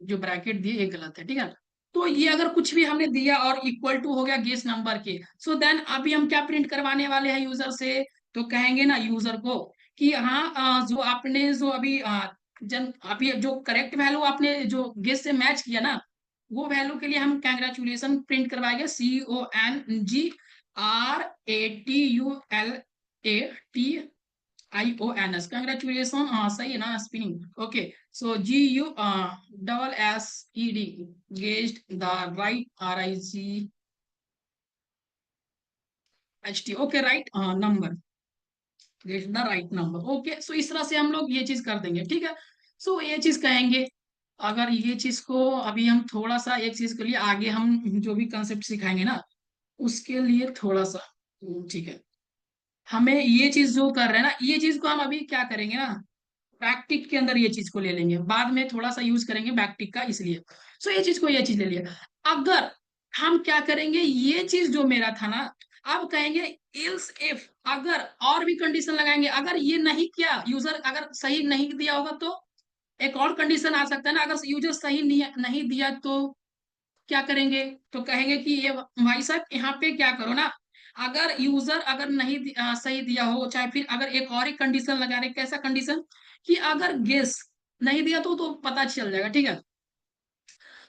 जो ब्रैकेट दिए ये गलत है, ठीक है। तो ये अगर कुछ भी हमने दिया और इक्वल टू हो गया गेस नंबर के, सो देन अभी हम क्या प्रिंट करवाने वाले हैं यूजर से, तो कहेंगे ना यूजर को कि हाँ जो आपने जो अभी जन अभी जो करेक्ट वैल्यू आपने जो गेस से मैच किया ना, वो वैल्यू के लिए हम कैंग्रेचुलेशन प्रिंट करवाएंगे, CONGRATULATIONS, कंग्रेचुलेशन, हाँ सही है ना spelling, okay. So GUSSED, guessed the right, RIGHT, okay right number, get the right number, okay. So इस तरह से हम लोग ये चीज कर देंगे, ठीक है। सो ये चीज कहेंगे। अगर ये चीज को अभी हम थोड़ा सा एक चीज के लिए आगे हम जो भी कंसेप्ट सिखाएंगे ना, उसके लिए थोड़ा सा, ठीक है, हमें ये चीज जो कर रहे हैं ना, ये चीज को हम अभी क्या करेंगे ना, बैकटिक के अंदर ये चीज को ले लेंगे, बाद में थोड़ा सा यूज करेंगे बैकटिक का, इसलिए। सो ये चीज को ये चीज ले लिया। अगर हम क्या करेंगे, ये चीज जो मेरा था ना, अब कहेंगे इल्स इफ, अगर और भी कंडीशन लगाएंगे, अगर ये नहीं किया यूजर, अगर सही नहीं दिया होगा तो एक और कंडीशन आ सकता है ना, अगर यूजर सही नहीं दिया तो क्या करेंगे, तो कहेंगे कि ये भाई साहब यहाँ पे क्या करो ना, अगर यूजर अगर नहीं सही दिया हो, चाहे फिर अगर एक और ही कंडीशन लगा रहे, कैसा कंडीशन, कि अगर गेस नहीं दिया तो पता चल जाएगा, ठीक है।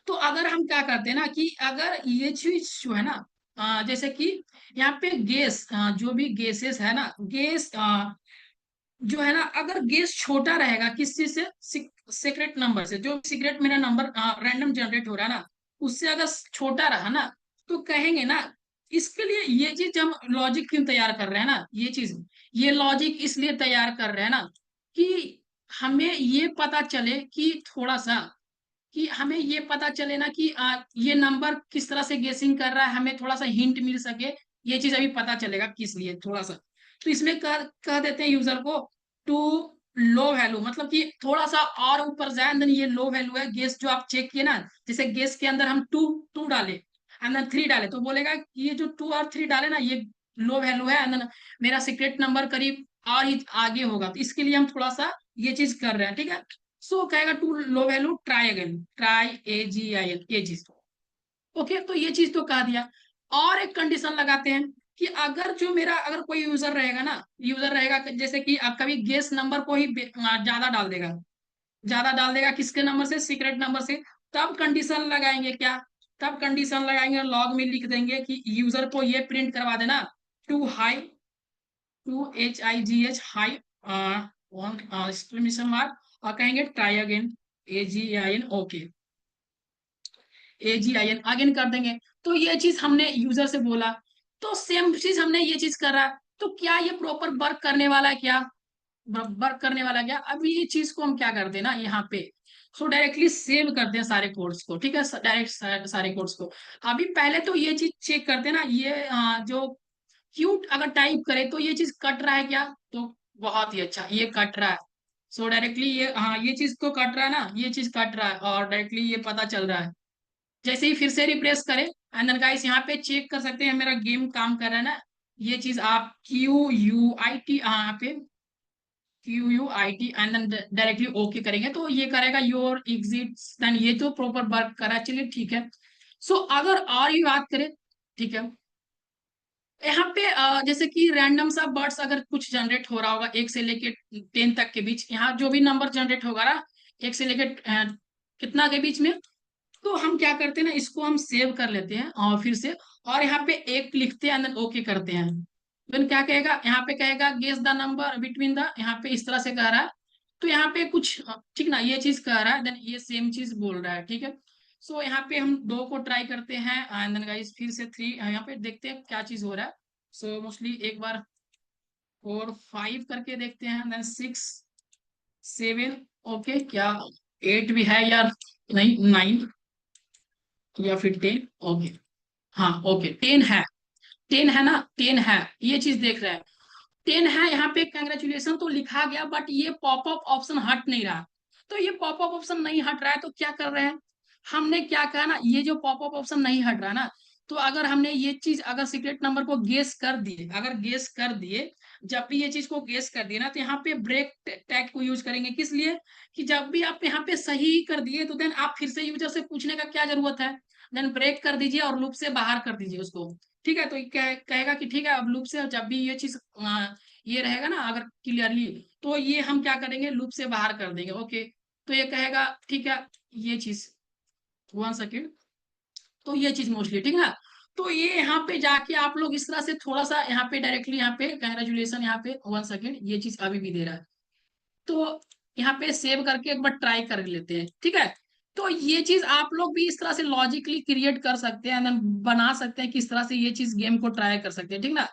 तो अगर हम क्या करते हैं ना कि अगर ये चीज जो है ना, जैसे कि यहाँ पे गेस, जो भी गेसेस है ना, गेस जो है ना, अगर गेस छोटा रहेगा किस चीज से, सीक्रेट नंबर से, जो सीक्रेट मेरा नंबर रैंडम जनरेट हो रहा है ना, उससे अगर छोटा रहा ना, तो कहेंगे ना इसके लिए ये चीज हम लॉजिक क्यों तैयार कर रहे हैं ना, ये चीज, ये लॉजिक इसलिए तैयार कर रहे हैं ना कि हमें ये पता चले कि थोड़ा सा, कि हमें ये पता चले ना कि ये नंबर किस तरह से गेसिंग कर रहा है, हमें थोड़ा सा हिंट मिल सके। ये चीज अभी पता चलेगा किस लिए थोड़ा सा। तो इसमें कह देते हैं यूजर को टू लो वैल्यू, मतलब कि थोड़ा सा और ऊपर जाए, देन ये लो वैल्यू है गेस जो आप चेक किए ना। जैसे गेस के अंदर हम टू टू डाले एंड देन थ्री डाले, तो बोलेगा कि ये जो टू और थ्री डाले ना ये लो वैल्यू है, एंड देन मेरा सीक्रेट नंबर करीब और ही आगे होगा। तो इसके लिए हम थोड़ा सा ये चीज कर रहे हैं, ठीक है। सो कहेगा too low value try again, try AGIN, ये चीज। ओके, तो ये चीज तो कह दिया। और एक कंडीशन लगाते हैं कि अगर जो मेरा, अगर कोई यूजर रहेगा ना, यूजर रहेगा जैसे कि कभी गेस नंबर को ही ज्यादा डाल देगा, ज्यादा डाल देगा किसके नंबर से, सीक्रेट नंबर से। तब कंडीशन लगाएंगे क्या, तब कंडीशन लगाएंगे लॉग में लिख देंगे कि यूजर को ये प्रिंट करवा देना too high, too HIGH high, one exclamation mark, और कहेंगे try again AGIN, okay AGIN again कर देंगे। तो ये चीज हमने यूजर से बोला, तो सेम चीज हमने ये चीज करा। तो क्या ये प्रॉपर वर्क करने वाला है क्या, वर्क करने वाला क्या। अब ये चीज को हम क्या करते हैं ना यहाँ पे, सो डायरेक्टली सेव करते हैं सारे कोड्स को, ठीक है, डायरेक्ट सारे कोड्स को। अभी पहले तो ये चीज चेक करते हैं ना, ये जो क्यूट अगर टाइप करे तो ये चीज कट रहा है क्या, तो बहुत ही अच्छा ये कट रहा है। सो डायरेक्टली ये, हाँ ये चीज तो कट रहा है ना, ये चीज कट रहा है और डायरेक्टली ये पता चल रहा है। जैसे ही फिर से रिप्रेस करें एंड देन गाइस यहाँ पे चेक कर सकते हैं मेरा गेम काम कर रहा है ना। ये चीज आप QUIT, यहाँ पे QUIT and then directly okay करेंगे तो ये करेगा योर एग्जिट्स, देन ये तो प्रॉपर वर्क करा, चलिए ठीक है। सो अगर और भी बात करें, ठीक है, यहाँ पे जैसे कि रैंडम सा बर्ड्स अगर कुछ जनरेट हो रहा होगा 1 से लेके 10 तक के बीच, यहाँ जो भी नंबर जनरेट होगा ना 1 से लेके कितना के बीच में, तो हम क्या करते हैं ना, इसको हम सेव कर लेते हैं और फिर से, और यहाँ पे एक लिखते हैं एंड ओके करते हैं। देन क्या कहेगा, यहाँ पे कहेगा guess the number between the, यहाँ पे इस तरह से कह रहा है। तो यहाँ पे कुछ ठीक ना, ये चीज कह रहा है, देन ये सेम चीज बोल रहा है, ठीक है। सो यहाँ पे हम 2 को ट्राई करते हैं एंड देन गाइस फिर से 3, यहाँ पे देखते हैं क्या चीज हो रहा है। सो मोस्टली एक बार 4 5 करके देखते हैं, देन 6 7, ओके क्या 8 भी है यार, नहीं 9 या फिर 10, ओके, हाँ ओके 10 है ना 10 है, ये चीज देख रहे हैं 10 है। यहाँ पे कंग्रेचुलेशन तो लिखा गया बट ये पॉपअप ऑप्शन हट नहीं रहा। तो ये पॉपअप ऑप्शन नहीं हट रहा है तो क्या कर रहे हैं, हमने क्या कहा ना, ये जो पॉपअप ऑप्शन नहीं हट रहा ना, तो अगर हमने ये चीज अगर सीक्रेट नंबर को गेस कर दिए, अगर गेस कर दिए, जब भी ये चीज को गेस कर दिए ना, तो यहाँ पे ब्रेक टैग को यूज करेंगे, किस लिए, कि जब भी आप यहाँ पे सही कर दिए तो देन आप फिर से यूजर से पूछने का क्या जरूरत है, देन ब्रेक कर दीजिए और लूप से बाहर कर दीजिए उसको। ठीक है, तो ये कहेगा कि ठीक है अब लूप से जब भी ये चीज ये रहेगा ना अगर क्लियरली, तो ये हम क्या करेंगे लूप से बाहर कर देंगे, ओके। तो ये कहेगा ठीक है, ये चीज 1 सेकेंड, तो ये चीज मोस्टली ठीक है ना। तो ये यहाँ पे जाके आप लोग इस तरह से थोड़ा सा यहाँ पे डायरेक्टली यहाँ पे कंग्रेचुलेशन, यहाँ पे 1 सेकेंड, ये चीज अभी भी दे रहा है। तो यहाँ पे सेव करके एक बार ट्राई कर लेते हैं, ठीक है। तो ये चीज आप लोग भी इस तरह से लॉजिकली क्रिएट कर सकते हैं एंड बना सकते हैं किस तरह से ये चीज गेम को ट्राई कर सकते हैं, ठीक ना।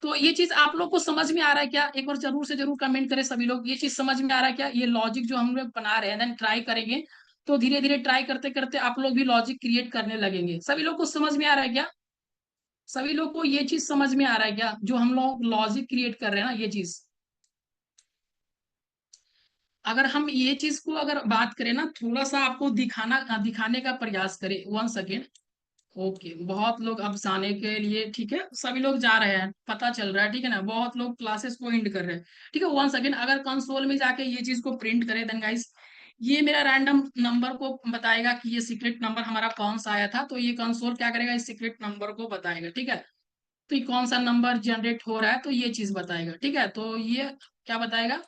तो ये चीज आप लोग को समझ में आ रहा है क्या, एक बार जरूर से जरूर कमेंट करें सभी लोग, ये चीज समझ में आ रहा है क्या, ये लॉजिक जो हम लोग बना रहे हैं देन ट्राई करेंगे, तो धीरे धीरे ट्राई करते करते आप लोग भी लॉजिक क्रिएट करने लगेंगे। सभी लोग को समझ में आ रहा है क्या, सभी लोग को ये चीज समझ में आ रहा है क्या, जो हम लोग लॉजिक क्रिएट कर रहे हैं ना ये चीज। अगर हम ये चीज को अगर बात करें ना, थोड़ा सा आपको दिखाने का प्रयास करें, 1 सेकेंड, ओके बहुत लोग अब जाने के लिए, ठीक है सभी लोग जा रहे हैं, पता चल रहा है, ठीक है ना, बहुत लोग क्लासेस को एंड कर रहे हैं, ठीक है। 1 सेकेंड, अगर कंसोल में जाके ये चीज को प्रिंट करें देन गाइस, ये मेरा रैंडम नंबर को बताएगा कि ये सीक्रेट नंबर हमारा कौन सा आया था, तो ये कंसोल क्या करेगा इस सीक्रेट नंबर को बताएगा, ठीक है। तो ये कौन सा नंबर जनरेट हो रहा है तो ये चीज बताएगा, ठीक है। तो ये क्या बताएगा,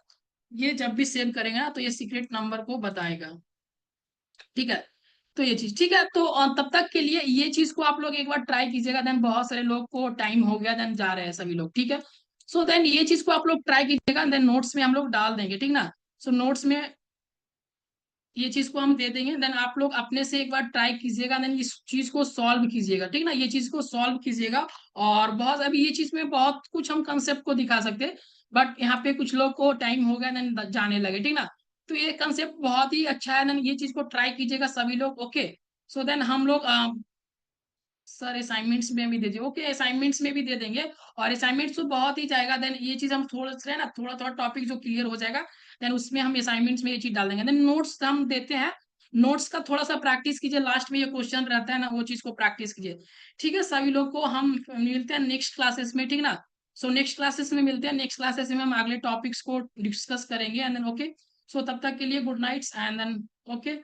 ये जब भी सेव करेंगे ना तो ये सीक्रेट नंबर को बताएगा, ठीक है। तो ये चीज ठीक है, तो तब तक के लिए ये चीज को आप लोग एक बार ट्राई कीजिएगा, देन बहुत सारे लोग को टाइम हो गया देन जा रहे हैं सभी लोग, ठीक है। सो देन ये चीज को आप लोग ट्राई कीजिएगा, देन नोट्स में हम लोग डाल देंगे, ठीक ना। सो नोट्स में ये चीज को हम दे देंगे, देन आप लोग अपने से एक बार ट्राई कीजिएगा, देन इस चीज को सॉल्व कीजिएगा, ठीक ना, ये चीज को सॉल्व कीजिएगा। और बहुत अभी ये चीज में बहुत कुछ हम कंसेप्ट को दिखा सकते हैं, बट यहाँ पे कुछ लोग को टाइम हो गया देन जाने लगे, ठीक ना। तो ये कंसेप्ट बहुत ही अच्छा है, देन ये चीज को ट्राई कीजिएगा सभी लोग, ओके। सो देन हम लोग सर असाइनमेंट्स में भी दे दिए, ओके, असाइनमेंट्स में भी दे देंगे। और असाइनमेंट्स तो बहुत ही जाएगा, देन ये चीज हम थोड़ा सा है ना, थोड़ा थोड़ा टॉपिक जो क्लियर हो जाएगा, देन उसमें हम असाइनमेंट्स में ये चीज डाल देंगे। देन नोट्स हम देते हैं, नोट्स का थोड़ा सा प्रैक्टिस कीजिए, लास्ट में ये क्वेश्चन रहता है ना, वो चीज को प्रैक्टिस कीजिए। ठीक है, सभी लोग को हम मिलते हैं नेक्स्ट क्लासेस में, ठीक ना। सो नेक्स्ट क्लासेस में मिलते हैं, नेक्स्ट क्लासेस में हम अगले टॉपिक्स को डिस्कस करेंगे, एंड देन ओके। सो तब तक के लिए good nights, and then okay.